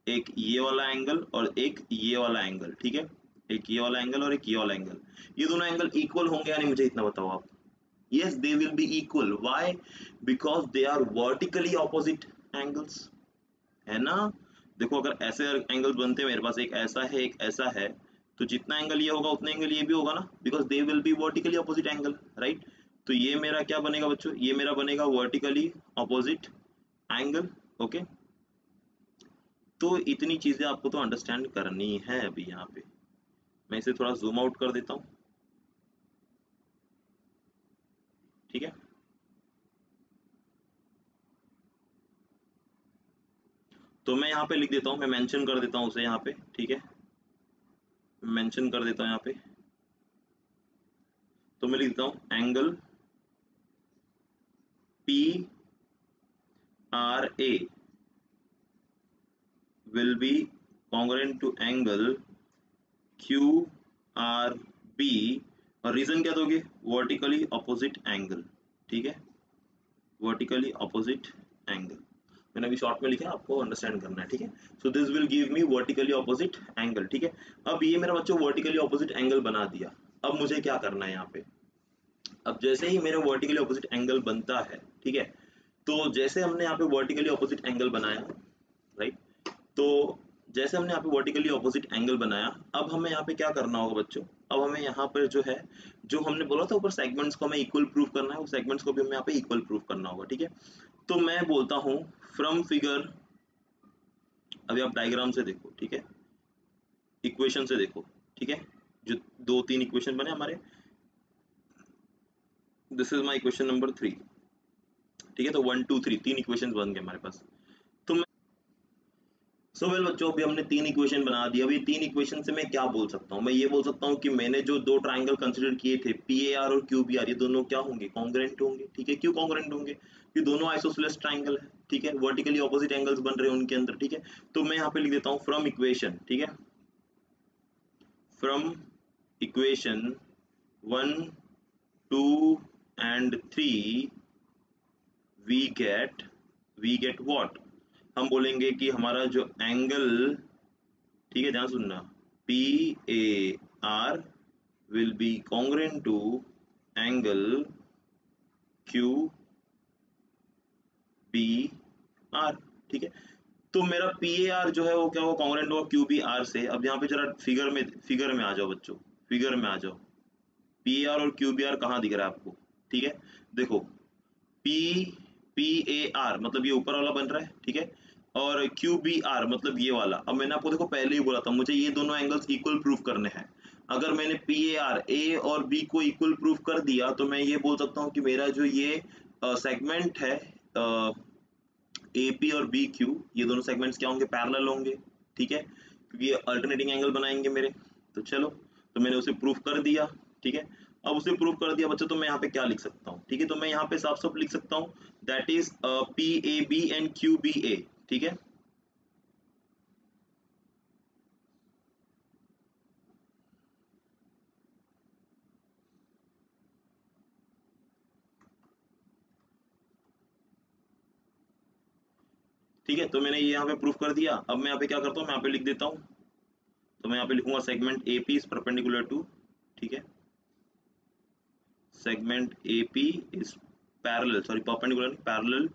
एक ये वाला एंगल और एक ये वाला एंगल, ठीक है, एक ये वाला एंगल और एक ये वाला एंगल, ये दोनों एंगल इक्वल होंगे या नहीं, मुझे इतना बताओ आप। yes they will be equal, why? because they are vertically opposite angles, है ना। देखो अगर ऐसे एंगल्स बनते हैं, मेरे पास एक ऐसा है एक ऐसा है, तो जितना एंगल ये होगा उतना एंगल ये भी होगा ना, because they will be vertically opposite angle, right. तो ये मेरा क्या बनेगा बच्चों? ये मेरा बनेगा वर्टिकली ऑपोजिट एंगल। ओके, तो इतनी चीजें आपको तो अंडरस्टैंड करनी है अभी यहाँ पे। मैं इसे थोड़ा जूम आउट कर देता हूँ, ठीक है। तो मैं यहाँ पे लिख देता हूँ, मैं मेंशन कर देता हूँ उसे यहाँ पे, ठीक है, मेंशन कर देता हूँ यहाँ पे। तो मैं लिख देता हूँ angle PRA will be congruent to angle QRB, और रीजन क्या दोगे? वर्टिकली ऑपोजिट एंगल, ठीक है, वर्टिकली ऑपोजिट एंगल। मैंने अभी शॉर्ट में लिखा है, आपको अंडरस्टैंड करना है, ठीक है। So this will give me vertically opposite angle, ठीक है। अब ये मेरा बच्चों वर्टिकली ऑपोजिट एंगल बना दिया। अब मुझे क्या करना है यहाँ पे? अब जैसे ही मेरा वर्टिकली ऑपोजिट एंगल बनता है, ठीक है, तो जैसे हमने यहाँ पे वर्टिकली ऑपोजिट एंगल बनाया, राइट, तो जैसे हमने यहाँ पे वर्टिकली ऑपोजिट एंगल बनाया, अब हमें यहाँ पे क्या करना होगा बच्चों? अब हमें यहाँ पर जो है, जो हमने बोला था ऊपर सेगमेंट्स को हमें इक्वल प्रूफ करना है, वो सेगमेंट्स को भी हमें यहाँ पे इक्वल प्रूफ करना होगा, ठीक है। तो मैं बोलता हूँ फ्रॉम फिगर, अभी आप डायग्राम से देखो, ठीक है, इक्वेशन से देखो, ठीक है, जो दो तीन इक्वेशन बने हमारे, this is my equation number 3, ठीक है, तो 1 2 3 तीन इक्वेशन बन गए हमारे पास। तो मैं सो वेल बच्चों, अभी हमने तीन इक्वेशन बना दी। अभी तीन इक्वेशन से मैं क्या बोल सकता हूँ? मैं ये बोल सकता हूँ कि मैंने जो दो ट्राइंगल कंसीडर किए थे, PAR और QBR, ये दोनों क्या होंगे? कॉन्ग्रुएंट होंगे, ठीक है। क्यों कॉन्ग्रुएंट होंगे? ये दोनों आइसोसेलेस ट्राइंगल है, ठीक है, वर्टिकली ऑपोजिट एंगल्स बन रहे हैं उनके अंदर, ठीक है। तो मैं यहाँ पे लिख देता हूँ फ्रॉम इक्वेशन, ठीक है, from equation 1 2 and 3 we get what? हम बोलेंगे कि हमारा जो एंगल, ठीक है, ध्यान सुनना, PAR will be congruent to angle QBR, ठीक है। तो मेरा PAR जो है वो क्या होगा? कॉन्ग्रुएंट होगा QBR से। अब यहाँ पे जरा फिगर में आ जाओ बच्चों, फिगर में आ जाओ। PAR और QBR कहाँ दिख रहा है आपको? ठीक है, देखो P PAR मतलब ये ऊपर वाला बन रहा है, ठीक है, और QBR मतलब ये वाला। अब मैंने आपको देखो पहले ही बोला था, मुझे ये दोनों एंगल्स इक्वल प्रूफ करने हैं। अगर मैंने PAR A और B को इक्वल प्रूफ कर दिया, तो मैं ये बोल सकता हूँ कि मेरा जो ये सेगमेंट है AP और BQ, ये दोनों सेगमेंट्स क्या होंगे? पैरेलल होंगे, ठीक है, क्योंकि ये अल्टरनेटिंग एंगल बनाएंगे मेरे। तो चलो, तो मैंने उसे प्रूफ कर दिया, ठीक है। अब उसे प्रूव कर दिया बच्चों, तो मैं यहाँ पे क्या लिख सकता हूँ, ठीक है, तो मैं यहाँ पे साफ साफ लिख सकता हूँ that is P A B and Q B A, ठीक है। ठीक है, तो मैंने ये यहाँ पे प्रूफ कर दिया। अब मैं यहाँ पे क्या करता हूँ, मैं यहाँ पे लिख देता हूँ, तो मैं यहाँ पे लिखूंगा segment A P is perpendicular to, ठीक है, segment A P is parallel, sorry perpendicular नहीं, parallel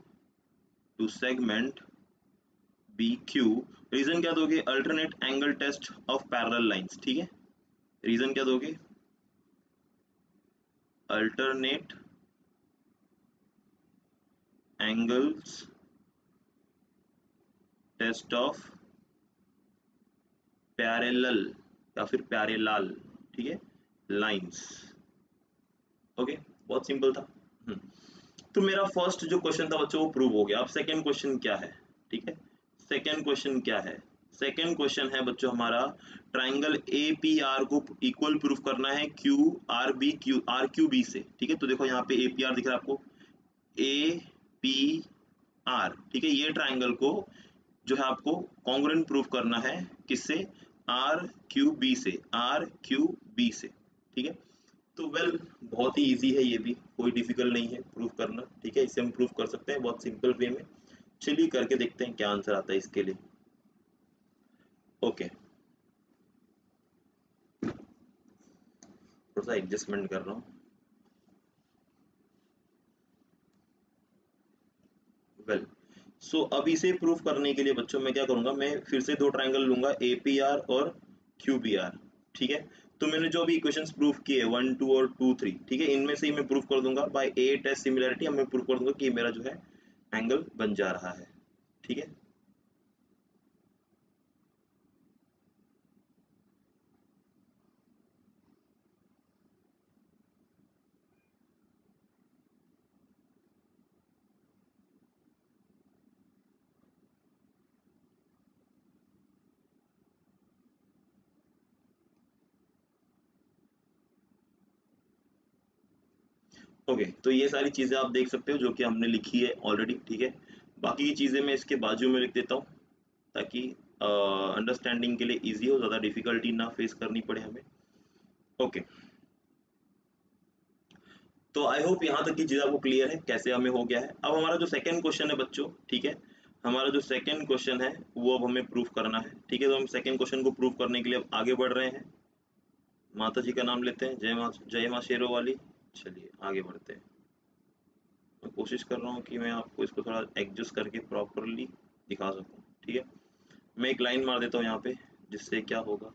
to segment B Q. Reason क्या दोगे, alternate angle test of parallel lines, ठीक है, रीजन क्या दोगे, alternate angles test of parallel या फिर पैरेलल, ठीक है, लाइंस। ओके, बहुत सिंपल था। तो मेरा फर्स्ट जो क्वेश्चन था बच्चों वो प्रूव हो गया। अब सेकंड क्वेश्चन क्या है, ठीक है, सेकंड क्वेश्चन क्या है, सेकंड क्वेश्चन है बच्चों हमारा ट्राइंगल ए पी आर को इक्वल प्रूफ करना है क्यू आर क्यू बी से, ठीक है। तो देखो यहाँ पे ए पी आर दिख रहा है आपको, ए पी आर, ठीक है, ये ट्राइंगल को जो है आपको कॉन्ग्रुएंट प्रूफ करना है, किससे, आर क्यू बी से, आर क्यू बी से, ठीक है। तो वेल बहुत ही इजी है, ये भी कोई डिफिकल्ट नहीं है प्रूफ करना, ठीक है, इसे हम प्रूफ कर सकते हैं बहुत सिंपल वे में। चलिए करके देखते हैं क्या आंसर आता है इसके लिए। ओके, थोड़ा सा एडजस्टमेंट कर रहा हूँ। वेल सो अब इसे प्रूफ करने के लिए बच्चों मैं क्या करूंगा, मैं फिर से दो ट्राइंगल लूंगा ए पी आर और क्यू बी आर, ठीक है। तो मैंने जो अभी इक्वेशंस प्रूफ किए 1 2 और 2 3, ठीक है, इनमें से ही मैं प्रूफ कर दूंगा बाय ए टेस्ट सिमिलरिटी, मैं प्रूफ कर दूंगा कि मेरा जो है एंगल बन जा रहा है, ठीक है। ओके, तो ये सारी चीज़ें आप देख सकते हो जो कि हमने लिखी है ऑलरेडी, ठीक है। बाकी की चीज़ें मैं इसके बाजू में लिख देता हूँ ताकि अंडरस्टैंडिंग के लिए इजी हो, ज़्यादा डिफिकल्टी ना फेस करनी पड़े हमें। ओके, तो आई होप यहाँ तक की चीज़ आपको क्लियर है कैसे हमें हो गया है। अब हमारा जो सेकंड क्वेश्चन है बच्चों, ठीक है, हमारा जो सेकंड क्वेश्चन है वो अब हमें प्रूफ करना है, ठीक है। तो हम सेकंड क्वेश्चन को प्रूफ करने के लिए अब आगे बढ़ रहे हैं। माता जी का नाम लेते हैं, जय माँ शेरों वाली। चलिए आगे बढ़ते हैं। मैं कोशिश कर रहा हूँ कि मैं आपको इसको थोड़ा एडजस्ट करके प्रॉपरली दिखा सकूँ, ठीक है। मैं एक लाइन मार देता हूँ यहाँ पे, जिससे क्या होगा,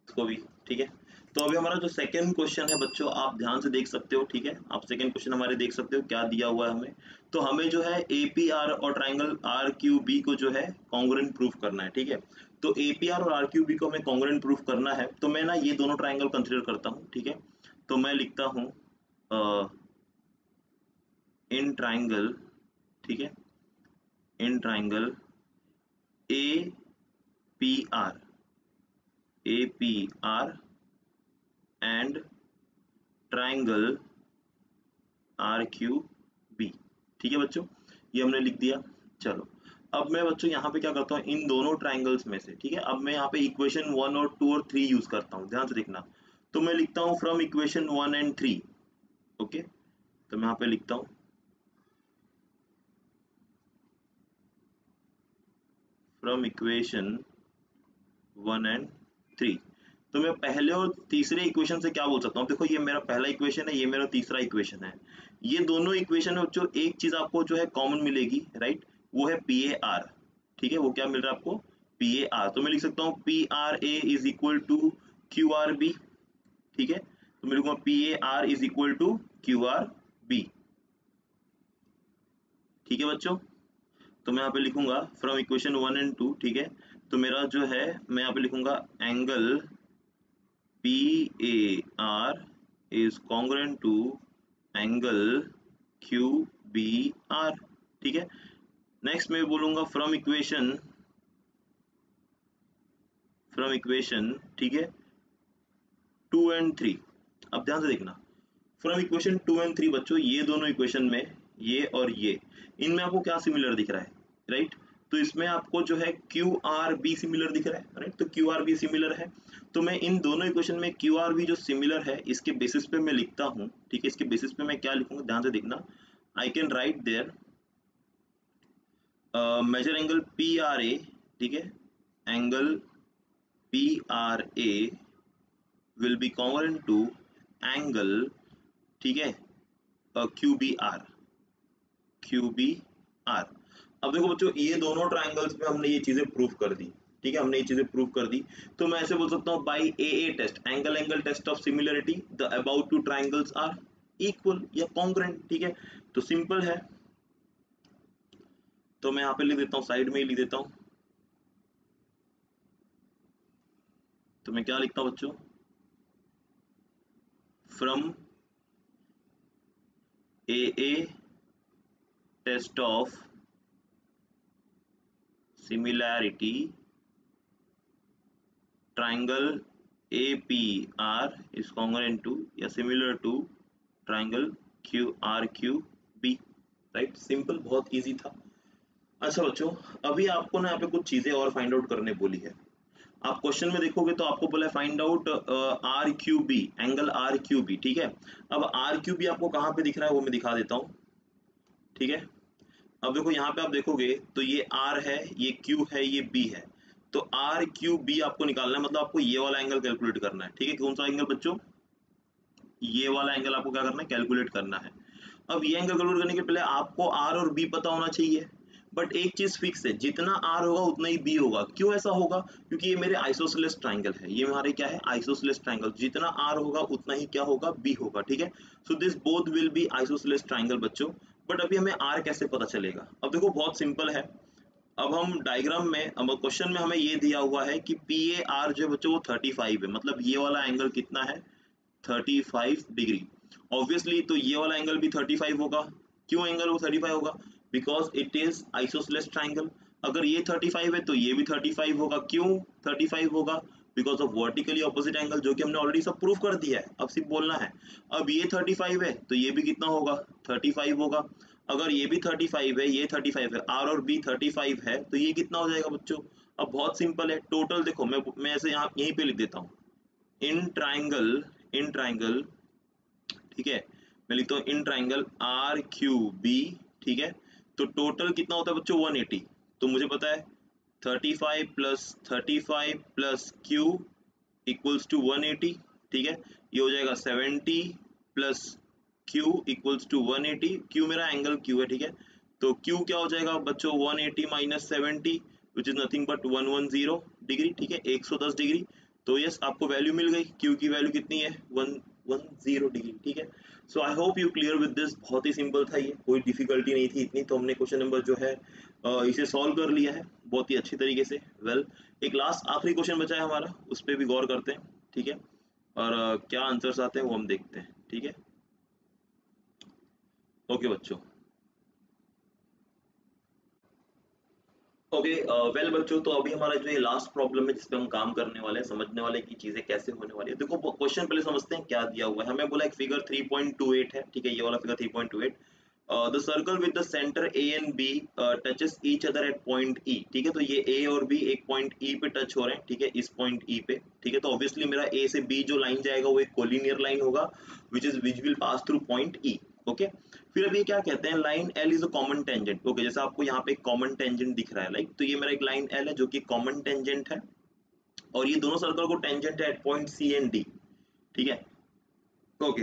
इसको भी, ठीक है। तो अभी हमारा जो सेकंड क्वेश्चन है बच्चों, आप ध्यान से देख सकते हो, ठीक है, आप सेकंड क्वेश्चन हमारे देख सकते हो क्या दिया हुआ है हमें। तो हमें जो है ए पी आर और ट्राइंगल आर क्यू बी को जो है कॉन्ग्रुएंट प्रूफ करना है, ठीक है। तो ए पी आर और आर क्यू बी को हमें कॉन्ग्रुएंट प्रूफ करना है, तो मैं ना ये दोनों ट्राइंगल कंसिडर करता हूँ, ठीक है। तो मैं लिखता हूँ इन ट्राइंगल, ठीक है, in triangle A P R, A P R and triangle R Q B, ठीक है बच्चों, ये हमने लिख दिया। चलो अब मैं बच्चों यहाँ पे क्या करता हूँ, इन दोनों ट्राइंगल्स में से, ठीक है, अब मैं यहाँ पे इक्वेशन 1 और 2 और 3 यूज करता हूँ, ध्यान से देखना। तो मैं लिखता हूँ फ्रॉम इक्वेशन 1 एंड 3, ओके। तो मैं यहाँ पे लिखता हूँ फ्रॉम इक्वेशन 1 एंड 3। तो मैं पहले और तीसरे इक्वेशन से क्या बोल सकता हूँ, देखो ये मेरा पहला इक्वेशन है, ये मेरा तीसरा इक्वेशन है। ये दोनों इक्वेशन में बच्चों एक चीज आपको जो है कॉमन मिलेगी, राइट, वो है पी ए आर, ठीक है। वो क्या मिल रहा है आपको, पी ए आर। तो मैं लिख सकता हूँ P R A is equal to Q R B, ठीक है। तो मैं लिखूंगा P A R is equal to Q R B, ठीक है बच्चों। तो मैं यहाँ पे लिखूंगा फ्रॉम इक्वेशन 1 एंड 2, ठीक है। तो मेरा जो है मैं यहाँ पे लिखूंगा angle P A R is congruent to angle Q B R, ठीक है। नेक्स्ट मैं बोलूंगा फ्रॉम इक्वेशन, ठीक है, 2 एंड 3। अब ध्यान से देखना, फ्रॉम इक्वेशन 2 एंड 3 बच्चों, ये दोनों इक्वेशन में, ये और ये, इनमें आपको क्या सिमिलर दिख रहा है, राइट? तो इसमें आपको जो है क्यू आर बी सिमिलर दिख रहा है, राइट? तो क्यू आर बी सिमिलर है, तो मैं इन दोनों इक्वेशन में क्यू आर बी जो सिमिलर है इसके बेसिस पे मैं लिखता हूँ, ठीक है? इसके बेसिस पे मैं क्या लिखूंगा, ध्यान से देखना, I can write there measure angle P R A, ठीक है, angle P R A will be congruent to angle, ठीक है, Q B R, Q B R. अब देखो बच्चों, ये दोनों ट्राइंगल्स में हमने ये चीजें प्रूव कर दी, ठीक है, हमने ये चीजें प्रूव कर दी, तो मैं ऐसे बोल सकता हूँ by A test, angle angle test of similarity, the about two triangles are equal या कॉन्ग्रुएंट, ठीक है? तो सिंपल है, तो मैं यहाँ पे लिख देता हूँ, साइड में ही लिख देता हूँ, तो मैं क्या लिखता हूँ बच्चों, from A test of similarity triangle APR is congruent to या similar to triangle QRQB, right? Simple, बहुत इजी था। अच्छा बच्चों, अभी आपको ना यहाँ पे कुछ चीजें और फाइंड आउट करने बोली है। आप क्वेश्चन में देखोगे तो आपको बोला है find out R Q B, angle R Q B, ठीक है? अब आर क्यू बी आपको कहाँ पे दिख रहा है वो मैं दिखा देता हूँ, ठीक है? अब देखो यहाँ पे आप देखोगे तो ये R है, ये Q है, ये B है, तो आर क्यू बी आपको निकालना है, मतलब आपको ये वाला एंगल कैलकुलेट करना है, ठीक है? कौन सा एंगल बच्चों? ये वाला एंगल आपको क्या करना है, कैलकुलेट करना है। अब ये एंगल कैलकुलेट करने के पहले आपको आर और बी पता होना चाहिए, बट एक चीज फिक्स है, जितना आर होगा उतना ही बी होगा। क्यों ऐसा होगा? क्योंकि ये मेरे आइसोसेलेस ट्राइंगल है, ये हमारे क्या है, आइसोसेलेस ट्राइंगल, जितना आर होगा उतना ही क्या होगा, बी होगा, ठीक है? So this both will be isosceles triangle बच्चों। बट अभी हमें आर कैसे पता चलेगा? अब देखो बहुत सिंपल है, अब हम डायग्राम में, अब क्वेश्चन में हमें ये दिया हुआ है कि पी ए आर जो बच्चों वो 35 है, मतलब ये वाला एंगल कितना है, 35 डिग्री। ऑब्वियसली तो ये वाला एंगल भी 35 होगा। क्यों एंगल वो 35 होगा? Because it is isosceles triangle. अगर ये 35 है तो ये भी 35 होगा। क्यों 35 होगा? Because of vertically opposite angle, जो कि हमने ऑलरेडी सब प्रूफ कर दिया है, अब सिर्फ बोलना है। अब ये 35 है तो ये भी कितना होगा, 35 होगा। अगर ये भी 35 है, ये 35 है, आर और बी 35 है, तो ये कितना हो जाएगा बच्चों? अब बहुत सिंपल है, टोटल देखो, मैं ऐसे यहाँ यहीं पे लिख देता हूँ, इन ट्राइंगल, ठीक है, मैं लिखता हूँ in triangle R Q B, ठीक है? तो टोटल कितना होता है बच्चों, 180। तो मुझे पता है 35 प्लस क्यू इक्वल्स टू 180, ठीक है? ये हो जाएगा 70 plus Q equals to 180। Q मेरा एंगल क्यू है, ठीक है? तो क्यू क्या हो जाएगा बच्चों, 180 minus 70 which is nothing but 110 degree, ठीक है, 110 डिग्री। तो यस, आपको वैल्यू मिल गई, क्यू की वैल्यू कितनी है, 110 डिग्री, ठीक है? So I hope you clear with this. बहुत ही सिंपल था ये, कोई डिफिकल्टी नहीं थी इतनी, तो हमने क्वेश्चन नंबर जो है इसे सॉल्व कर लिया है बहुत ही अच्छी तरीके से। वेल, एक लास्ट आखिरी क्वेश्चन बचा है हमारा, उस पर भी गौर करते हैं, ठीक है? और क्या आंसर्स आते हैं वो हम देखते हैं, ठीक है? ओके बच्चों, ओके वेल बच्चों, तो अभी हमारा जो ये लास्ट प्रॉब्लम है जिस पे हम काम करने वाले हैं, समझने वाले हैं कि चीजें कैसे होने वाली है। देखो क्वेश्चन पहले समझते हैं क्या दिया हुआ है। हमें बोला एक फिगर 3.28 है, ठीक है, ये वाला figure 3.28। The circle with the centre A and B touches each other at point E, ठीक है? तो ये ए और बी एक पॉइंट ई पे टच हो रहे हैं, ठीक है, इस पॉइंट ई पे, ठीक है? तो ऑब्वियसली मेरा ए से बी जो लाइन जाएगा वो एक कोलिनियर लाइन होगा which will pass through point E, okay? फिर अब ये क्या कहते हैं, line L is a common tangent, okay? जैसे आपको यहाँ पे एक कॉमन टेंजेंट दिख रहा है, लाइक, तो ये मेरा एक लाइन एल है जो कि कॉमन टेंजेंट है, और ये दोनों सर्कल को टेंजेंट है at point C and D, ठीक है, okay,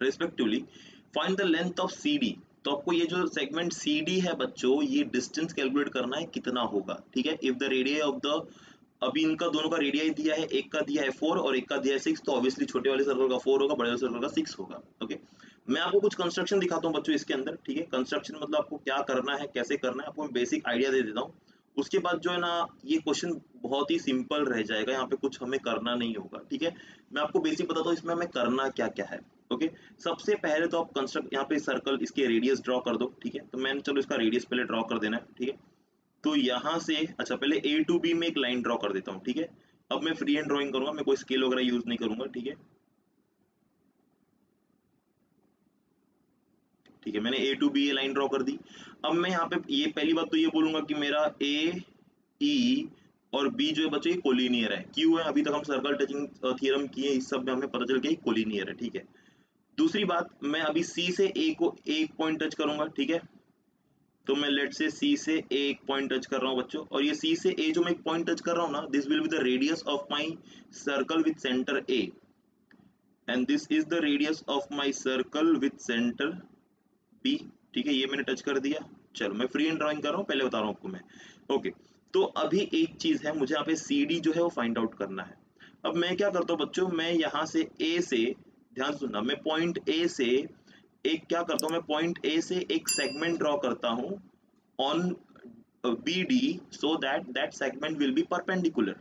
respectively. Find the length of C D. तो आपको ये जो सेगमेंट सी डी है बच्चों, ये डिस्टेंस कैलकुलेट करना है कितना होगा, ठीक है? If the radius of the, अभी इनका दोनों का रेडियस दिया है, एक का दिया है 4 और एक का दिया है 6, तो ऑब्वियसली छोटे वाले सर्कल का 4 होगा, बड़े वाले सर्कल का 6 होगा, ओके? मैं आपको कुछ कंस्ट्रक्शन दिखाता हूँ बच्चों इसके अंदर, ठीक है? कंस्ट्रक्शन मतलब आपको क्या करना है, कैसे करना है, आपको मैं बेसिक आइडिया दे देता हूँ। उसके बाद जो है ना, ये क्वेश्चन बहुत ही सिंपल रह जाएगा, यहाँ पे कुछ हमें करना नहीं होगा, ठीक है? मैं आपको बेसिक बताता हूँ इसमें हमें करना क्या क्या है, ओके? सबसे पहले तो आप कंस्ट्रक्ट यहाँ पे सर्कल, इसके रेडियस ड्रॉ कर दो, ठीक है? तो मैंने, चलो इसका रेडियस पहले ड्रॉ कर देना है, ठीक है? तो यहाँ से अच्छा पहले A to B में एक लाइन ड्रॉ कर देता हूँ, ठीक है। अब मैं फ्री हैंड ड्राइंग करूंगा, मैं कोई स्केल वगैरह यूज नहीं करूंगा, ठीक है। ठीक है, मैंने A to B ये लाइन ड्रॉ कर दी। अब मैं यहाँ पे ये पहली बात तो ये बोलूंगा कि मेरा A, E और B जो है बच्चों ये कोलिनियर है। क्यों है? अभी तक हम सर्कल टचिंग थ्योरम किए, इस सब में हमें पता चल गया कोलिनियर है, ठीक है। दूसरी बात, मैं अभी C से A को एक पॉइंट टच करूंगा, ठीक है। तो मैं लेट से C से A एक पॉइंट टच कर रहा हूँ बच्चों, और ये C से A जो मैं एक पॉइंट टच कर रहा हूँ ना, this will be the radius of my circle with centre A, and this is the radius of my circle with centre B, ठीक है। ये मैंने टच कर दिया। चलो मैं फ्री हैंड ड्राइंग कर रहा हूँ, पहले बता रहा हूँ आपको मैं। ओके, तो अभी एक चीज है, मुझे यहाँ पे CD जो है वो फाइंड आउट करना है। अब मैं क्या करता हूँ बच्चों, मैं यहाँ से A से, ध्यान सुनना, मैं पॉइंट A से एक क्या करता हूँ, मैं पॉइंट A से एक सेगमेंट ड्रॉ करता हूँ on BD, so that that segment will be perpendicular.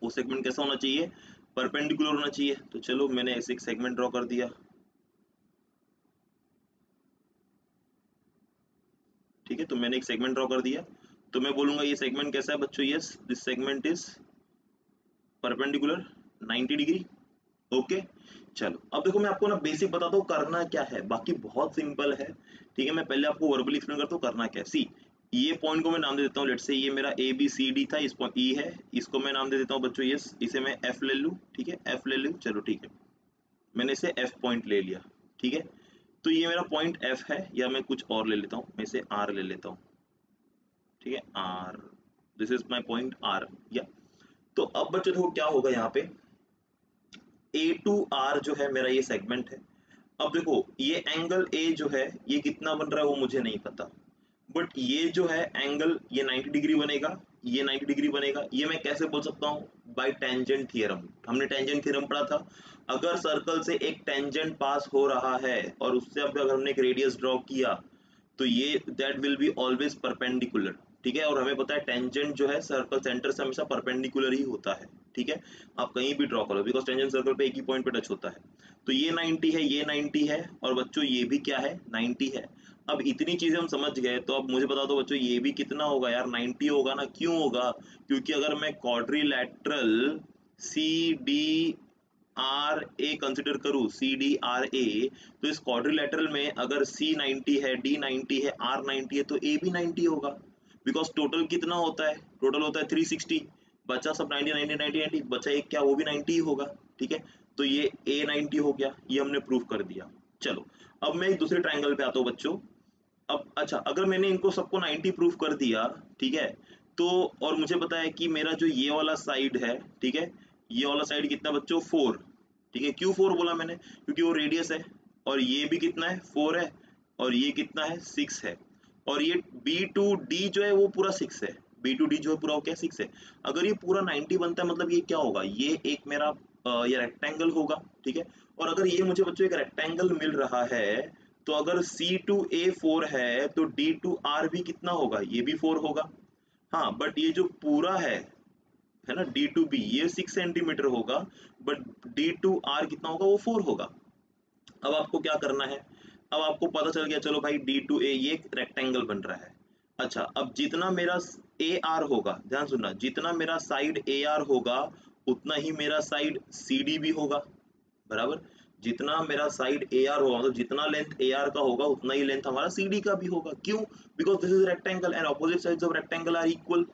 वो सेगमेंट कैसा होना चाहिए? परपेंडिकुलर होना चाहिए। तो चलो मैंने ऐसे एक सेगमेंट ड्रॉ कर दिया, ठीक है। तो मैंने एक सेगमेंट ड्रॉ कर दिया, तो मैं बोलूंगा ये सेगमेंट कैसा है बच्चों? Yes, this segment is perpendicular 90 degree. Okay, चलो अब देखो मैं आपको ना बेसिक बताता हूँ करना क्या है, बाकी बहुत सिंपल है, ठीक है। मैं पहले आपको वर्बली एक्सप्लेन करता हूँ करना क्या है। सी, ये पॉइंट को मैं नाम दे देता हूँ, लेट से ये मेरा ABCD था, इस पॉइंट E है, इसको मैं नाम दे देता हूँ बच्चों, यस, इसे मैं F ले लूँ, ठीक है, F ले लूँ, चलो ठीक है, मैंने इसे F पॉइंट ले लिया, ठीक है। तो ये मेरा पॉइंट F है, या मैं कुछ और ले लेता हूँ, मैं इसे R ले लेता हूँ, ठीक है, R, this is my point R, या। तो अब बच्चों देखो क्या होगा यहाँ पे, A to R जो है मेरा ये सेगमेंट है। अब देखो ये एंगल A जो है ये कितना बन रहा है वो मुझे नहीं पता, बट ये जो है एंगल ये 90 डिग्री बनेगा, ये 90 डिग्री बनेगा। ये मैं कैसे बोल सकता हूँ? Bye tangent theorem. हमने टेंजेंट थ्योरम पढ़ा था, अगर सर्कल से एक टेंजेंट पास हो रहा है और उससे अब अगर हमने एक रेडियस ड्रॉ किया, तो ये that will be always perpendicular, ठीक है। और हमें पता है टेंजेंट जो है सर्कल सेंटर से हमेशा परपेंडिकुलर ही होता है, ठीक है। आप कहीं भी ड्रॉ करो, बिकॉज टेंजेंट सर्कल पे एक ही पॉइंट पे टच होता है। तो ये 90 है, ये 90 है, और बच्चों ये भी क्या है? 90 है। अब इतनी चीजें हम समझ गए, तो अब मुझे बता दो बच्चों ये भी कितना होगा यार? 90 होगा ना। क्यों होगा? क्योंकि अगर मैं क्वाड्रिलैटरल CDRA कंसिडर करूं, CDRA, तो इस क्वाड्रिलैटरल में अगर C 90 है, D 90 है, R 90 है, तो A भी 90 होगा, बिकॉज टोटल कितना होता है? टोटल होता है 360, बचा सब 90 90 90 90, बचा एक क्या, वो भी 90 ही होगा, ठीक है। तो ये A 90 हो गया, ये हमने प्रूव कर दिया। चलो अब मैं एक दूसरे ट्रायंगल पे आता हूँ बच्चों। अब अच्छा, अगर मैंने इनको सबको 90 प्रूफ कर दिया, ठीक है, तो और मुझे पता है कि मेरा जो ये वाला साइड है, ठीक है, ये वाला साइड कितना बच्चों? 4, ठीक है। क्यों 4 बोला मैंने? क्योंकि वो रेडियस है, और ये भी कितना है? 4 है, और ये कितना है? 6 है, और ये B2D जो है वो पूरा 6 है, B2D जो है पूरा क्या 6 है। अगर ये पूरा 90 बनता है, मतलब ये क्या होगा? ये एक मेरा ये रेक्टेंगल होगा, ठीक है। और अगर ये मुझे बच्चों एक रेक्टेंगल मिल रहा है, तो अगर C2A 4 है, तो D2R भी कितना होगा? ये भी 4 होगा। हाँ, बट ये जो पूरा है ना, D2B ये 6 सेंटीमीटर होगा, बट D2R कितना होगा? वो 4 होगा। अब आपको क्या करना है? अब आपको पता चल गया, चलो भाई D2A ये एक रेक्टेंगल बन रहा है। अच्छा, अब जितना मेरा AR होगा, ध्यान सुनना, जितना मेरा साइड AR होगा, उतना ही मेरा साइड CD भी होगा, बराबर। जितना मेरा साइड AR होगा, मतलब जितना लेंथ AR का होगा, उतना ही लेंथ हमारा CD का भी होगा। क्यों? Because this is rectangle and opposite sides of rectangle are equal,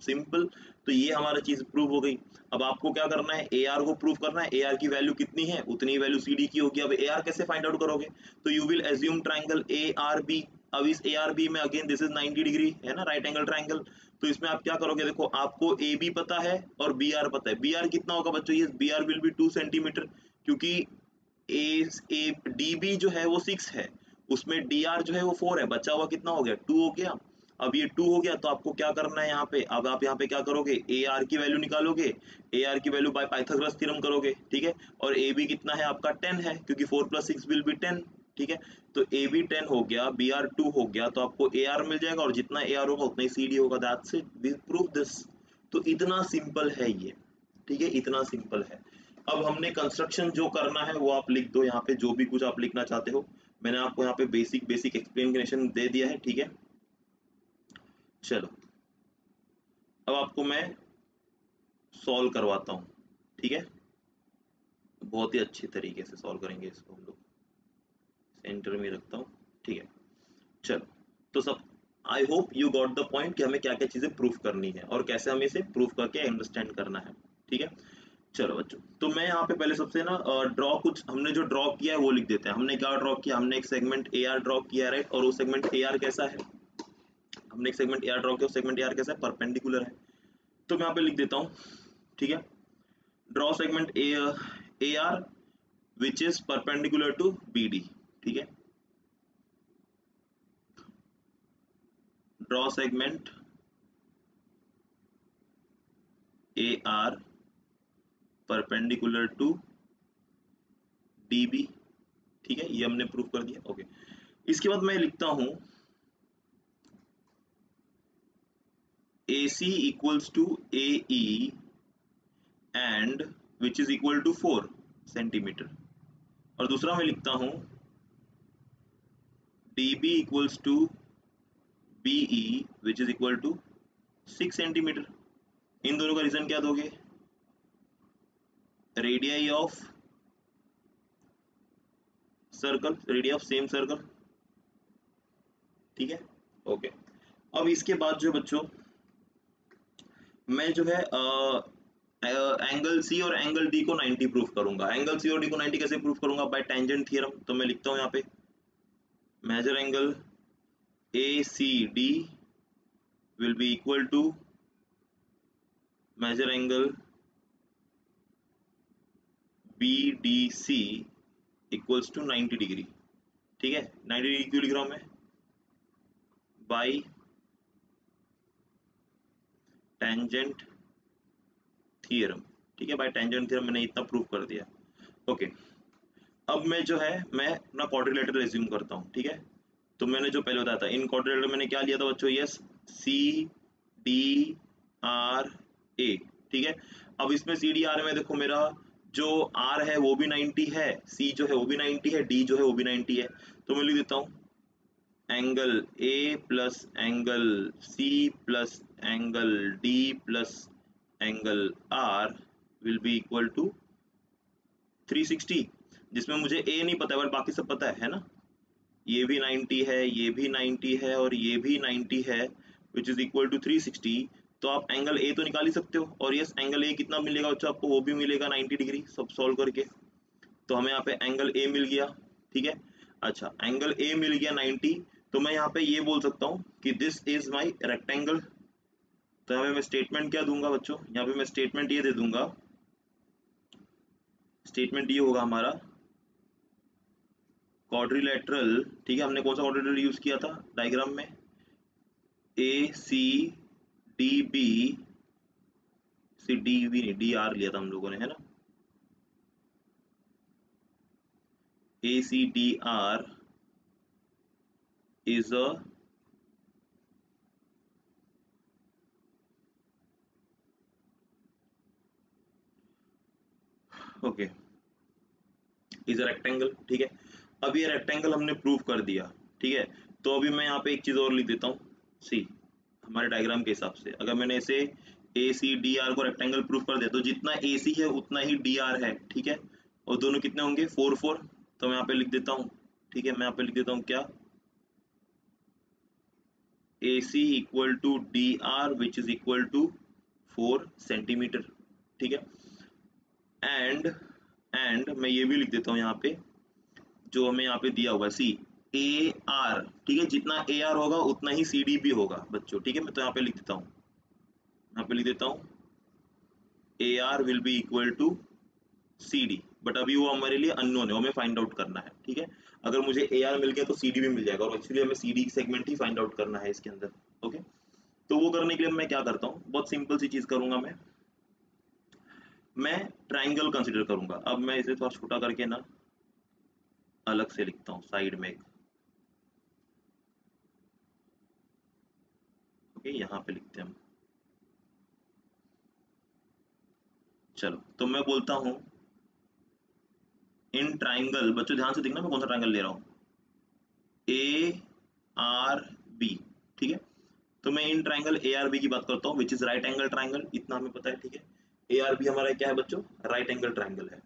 simple. तो ये हमारा चीज प्रूव हो गई। अब आपको क्या करना है? AR को प्रूव करना है। AR की वैल्यू कितनी है, उतनी वैल्यू CD की होगी। अब AR कैसे फाइंड आउट करोगे? तो you will assume triangle ARB। अब इस ARB में अगेन दिस इज 90 डिग्री है ना, राइट एंगल ट्राइंगल। तो इसमें आप क्या करोगे? देखो आपको AB पता है और BR पता है। BR कितना होगा बच्चों? ये BR विल बी 2 सेंटीमीटर, क्योंकि DB जो है वो 6 है, उसमें DR जो है वो 4 है, बचा हुआ कितना हो गया? 2 हो गया। अब ये 2 हो गया, तो आपको क्या करना है यहाँ पे? अब आप यहाँ पे क्या करोगे? AR की वैल्यू निकालोगे, AR की वैल्यू बाय पाइथागोरस थ्योरम करोगे, ठीक है। और AB कितना है आपका? 10 है, क्योंकि 4 + 6 विल बी 10, ठीक है। तो AB 10 हो गया, BR 2 हो गया, तो आपको AR मिल जाएगा, और जितना AR होगा उतना ही CD होगा। That's it, we prove this. तो इतना सिंपल है ये, ठीक है, इतना सिंपल है। अब हमने कंस्ट्रक्शन जो करना है वो आप लिख दो यहाँ पे, जो भी कुछ आप लिखना चाहते हो। मैंने आपको यहाँ पे बेसिक बेसिक एक्सप्लेनेशन दे दिया है, ठीक है। चलो अब आपको मैं सॉल्व करवाता हूँ, ठीक है। बहुत ही अच्छी तरीके से सॉल्व करेंगे इसको हम लोग। सेंटर में रखता हूँ, ठीक है। चलो, तो सब आई hope you got the point कि हमें क्या क्या चीजें प्रूफ करनी है और कैसे हमें इसे प्रूफ करके अंडरस्टैंड करना है, ठीक है। चलो बच्चों, तो मैं यहाँ पे पहले सबसे ना ड्रॉ, कुछ हमने जो ड्रॉ किया है वो लिख देते हैं। हमने क्या ड्रॉ किया, हमने एक सेगमेंट ए आर ड्रॉ किया है, राइट। और वो सेगमेंट ए आर कैसा है, हमने एक सेगमेंट ए आर ड्रॉ किया, उस सेगमेंट ए आर कैसा है, परपेंडिकुलर है। तो मैं यहाँ पे लिख देता हूँ, ठीक है। Draw segment A R which is perpendicular to B D, ठीक है। Draw segment A R perpendicular to D B, ठीक है। ये हमने प्रूफ कर दिया, ओके। इसके बाद मैं लिखता हूं AC equals to AE and which is equal to 4 centimetre. और दूसरा मैं लिखता हूं DB equals to BE which is equal to 6 centimetre. इन दोनों का रीजन क्या दोगे, radii of circle, radius of same circle, ठीक है, ओके। अब इसके बाद जो बच्चों, मैं जो है एंगल सी और एंगल डी को 90 प्रूफ करूंगा। एंगल सी और डी को 90 कैसे प्रूफ करूंगा, बाय टेंजेंट थ्योरम। तो मैं लिखता हूं यहाँ पे measure angle A C D will be equal to measure angle B D C equals to 90 degree, ठीक है। 90 डिग्री क्यों लिख रहा हूं मैं, बाई टेंजेंट थ्योरम, ठीक है। बाय टेंजेंट थ्योरम मैंने इतना प्रूफ कर दिया, ओके। अब मैं जो है मैं अपना क्वाड्रिलेटरल रिज्यूम करता हूँ, ठीक है। तो मैंने जो पहले बताया था, इन क्वाड्रिलेटरल मैंने क्या लिया था बच्चों, yes, C D are A, ठीक है। अब इसमें सी डी आर में देखो, मेरा जो आर है वो भी 90 है, सी जो है वो भी 90 है, डी जो है वो भी 90 है। तो मैं लिख देता हूँ angle A plus angle C plus angle D plus angle R will be equal to 360, जिसमें मुझे ए नहीं पता है बट बाकी सब पता है ना। ये भी 90 है, ये भी 90 है और ये भी 90 है, विच इज इक्वल टू 360। तो आप एंगल ए तो निकाल ही सकते हो, और यस एंगल ए कितना मिलेगा बच्चों आपको, वो भी मिलेगा 90 डिग्री, सब सॉल्व करके। तो हमें यहाँ पे एंगल ए मिल गया, ठीक है। अच्छा, एंगल ए मिल गया 90, तो मैं यहाँ पे ये बोल सकता हूँ कि दिस इज माई रेक्टेंगल। तो यहाँ पे मैं स्टेटमेंट क्या दूंगा बच्चों, यहाँ पे मैं स्टेटमेंट ये दे दूंगा, स्टेटमेंट ये होगा हमारा क्वाड्रिलेटरल, ठीक है। हमने कौन सा क्वाड्रिलेटरल यूज किया था डायग्राम में, A C D B, C D B नहीं, डी आर लिया था हम लोगों ने, है ना। A C D R is a okay, is a rectangle, ठीक है। अब ये रेक्टेंगल हमने प्रूव कर दिया, ठीक है। तो अभी मैं यहाँ पे एक चीज और लिख देता हूँ, सी, हमारे डायग्राम के हिसाब से अगर मैंने इसे ए सी डी आर को रेक्टेंगल प्रूफ कर दिया, तो जितना ए सी है उतना ही डी आर है, ठीक है। और दोनों कितने होंगे, 4 4। तो मैं यहाँ पे लिख देता हूँ, ठीक है। मैं यहाँ पे लिख देता हूँ क्या, A C equal to D R which is equal to 4 centimetre, ठीक है। एंड मैं ये भी लिख देता हूँ यहाँ पे, जो हमें यहाँ पे दिया हुआ सी ए आर, ठीक है। जितना ए आर होगा उतना ही सी डी भी होगा बच्चों, ठीक है। मैं तो यहाँ पे लिख देता हूँ, यहाँ पे लिख देता हूँ A R will be equal to C D, but अभी वो हमारे लिए अननोन है, वो हमें फाइंड आउट करना है, ठीक है। अगर मुझे ए आर मिल गया तो सी डी भी मिल जाएगा, और एक्चुअली हमें सी डी सेगमेंट ही फाइंड आउट करना है इसके अंदर, ओके। तो वो करने के लिए मैं क्या करता हूँ, बहुत सिंपल सी चीज करूंगा मैं ट्राइंगल कंसिडर करूंगा। अब मैं इसे थोड़ा छोटा करके ना अलग से लिखता हूँ साइड में एक, ओके, यहाँ पे लिखते हैं हम। चलो, तो मैं बोलता हूँ इन ट्राइंगल, बच्चों ध्यान से देखना मैं कौन सा ट्राइंगल ले रहा हूँ, ए आर बी, ठीक है। तो मैं मैं इन ट्राइंगल ARB की बात करता हूँ which is right angle triangle, इतना हमें पता है, ठीक है। ARB हमारा क्या है बच्चों, राइट एंगल ट्राइंगल है,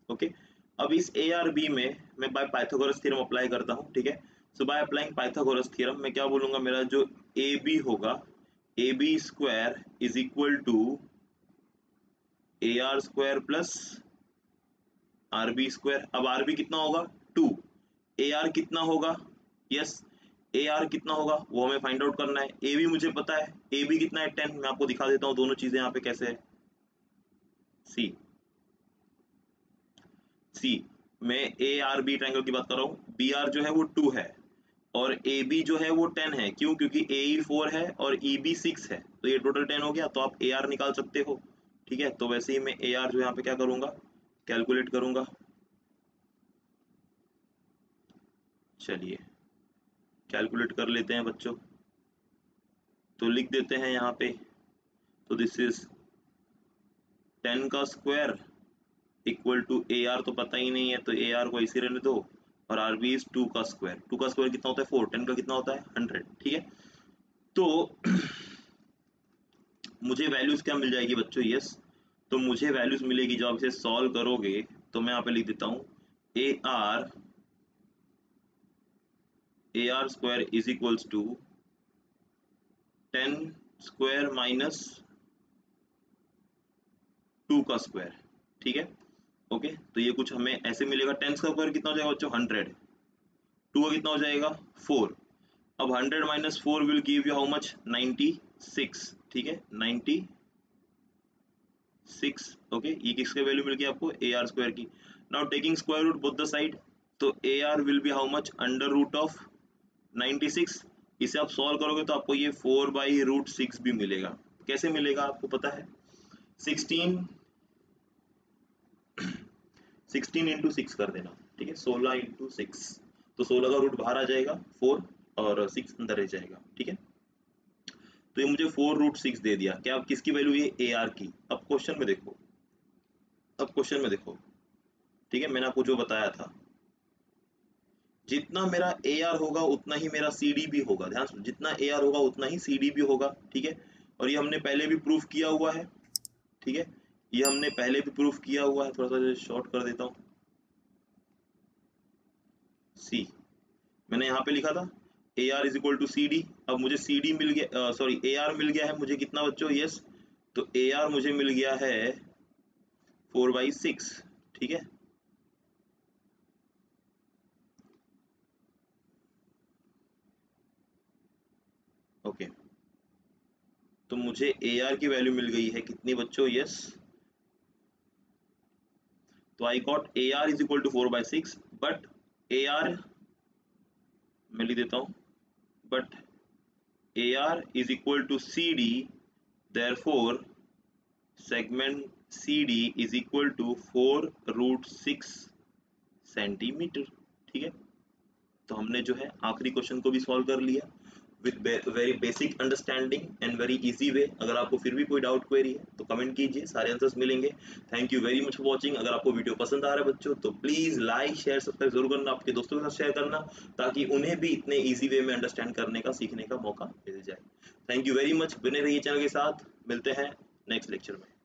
ओके। अब इस ARB में मैं बाय पाइथागोरस थ्योरम अप्लाई करता हूँ, ठीक है। So by applying Pythagoras theorem मैं क्या बोलूंगा, मेरा जो AB होगा, AB square is equal to AR square plus RB square. अब RB कितना होगा 2, AR कितना होगा, यस AR कितना होगा वो हमें फाइंड आउट करना है। AB मुझे पता है, AB कितना है 10, मैं आपको दिखा देता हूँ दोनों चीजें यहाँ पे कैसे है। सी मैं ARB ट्रायंगल की बात कर रहा हूँ, BR जो है वो 2 है और AB जो है वो 10 है, क्यों, क्योंकि AE 4 है और EB 6 है, तो ये टोटल 10 हो गया, तो आप AR निकाल सकते हो, ठीक है। तो वैसे ही मैं AR जो यहाँ पे क्या करूंगा, कैलकुलेट करूंगा। चलिए कैलकुलेट कर लेते हैं बच्चों, तो लिख देते हैं यहाँ पे, तो दिस इज 10 का स्क्वायर इक्वल टू AR तो पता ही नहीं है, तो AR को इसी रहने दो, और RB इज 2 का स्क्वायर, 2 का स्क्वायर कितना होता है 4, 10 का कितना होता है 100, ठीक है। तो मुझे वैल्यूज क्या मिल जाएगी बच्चों, यस, तो मुझे वैल्यूज मिलेगी, जब आप इसे सॉल्व करोगे तो मैं यहाँ पे लिख देता हूँ AR square is equals to 10 square minus 2 का स्क्वायर, ठीक है, ओके। तो ये कुछ हमें ऐसे मिलेगा, 10 का स्क्वायर कितना हो जाएगा बच्चों 100, 2 का कितना हो जाएगा 4। अब 100 minus 4 will give you how much 96, ठीक है 96, ओके। ये किसका वैल्यू मिल गया आपको AR स्क्वायर की। Now taking square root both the side, तो AR will be how much under root of 96, इसे आप सॉल्व करोगे तो आपको ये 4/√6 भी मिलेगा। कैसे मिलेगा आपको पता है, 16 इंटू 6 कर देना, ठीक है, 16 इंटू 6, तो 16 का रूट बाहर आ जाएगा 4 और 6 अंदर रह जाएगा, ठीक है। तो ये मुझे 4√6 दे दिया, क्या किसकी वैल्यू, ये AR की। अब क्वेश्चन में देखो, ठीक है, मैंने आपको जो बताया था, जितना मेरा AR होगा उतना ही मेरा CD भी होगा, ध्यान सुनो, जितना AR होगा उतना ही CD भी होगा, ठीक है। और ये हमने पहले भी प्रूफ किया हुआ है, ठीक है, ये हमने पहले भी प्रूफ किया हुआ है। थोड़ा सा शॉर्ट कर देता हूँ, सी मैंने यहाँ पे लिखा था AR is equal to CD। अब मुझे CD मिल गया, सॉरी AR मिल गया है मुझे कितना बच्चों, यस, तो AR मुझे मिल गया है 4/6, ठीक है। ओके, तो मुझे AR की वैल्यू मिल गई है कितनी बच्चों, यस, तो I got AR is equal to 4/6, but AR मैं लिख देता हूँ, but AR is equal to CD, therefore segment CD is equal to 4√6 centimetre, ठीक है। तो हमने जो है आखिरी क्वेश्चन को भी सॉल्व कर लिया with very basic understanding and very easy way. अगर आपको फिर भी कोई डाउट क्वेरी है तो कमेंट कीजिए, सारे आंसर्स मिलेंगे। Thank you very much for watching. अगर आपको वीडियो पसंद आ रहा है बच्चों तो प्लीज लाइक शेयर सब्सक्राइब जरूर करना, आपके दोस्तों के साथ शेयर करना, ताकि उन्हें भी इतने ईजी वे में अंडरस्टैंड करने का, सीखने का मौका मिल जाए। थैंक यू वेरी मच, बने रहिए चैनल के साथ, मिलते हैं नेक्स्ट लेक्चर में।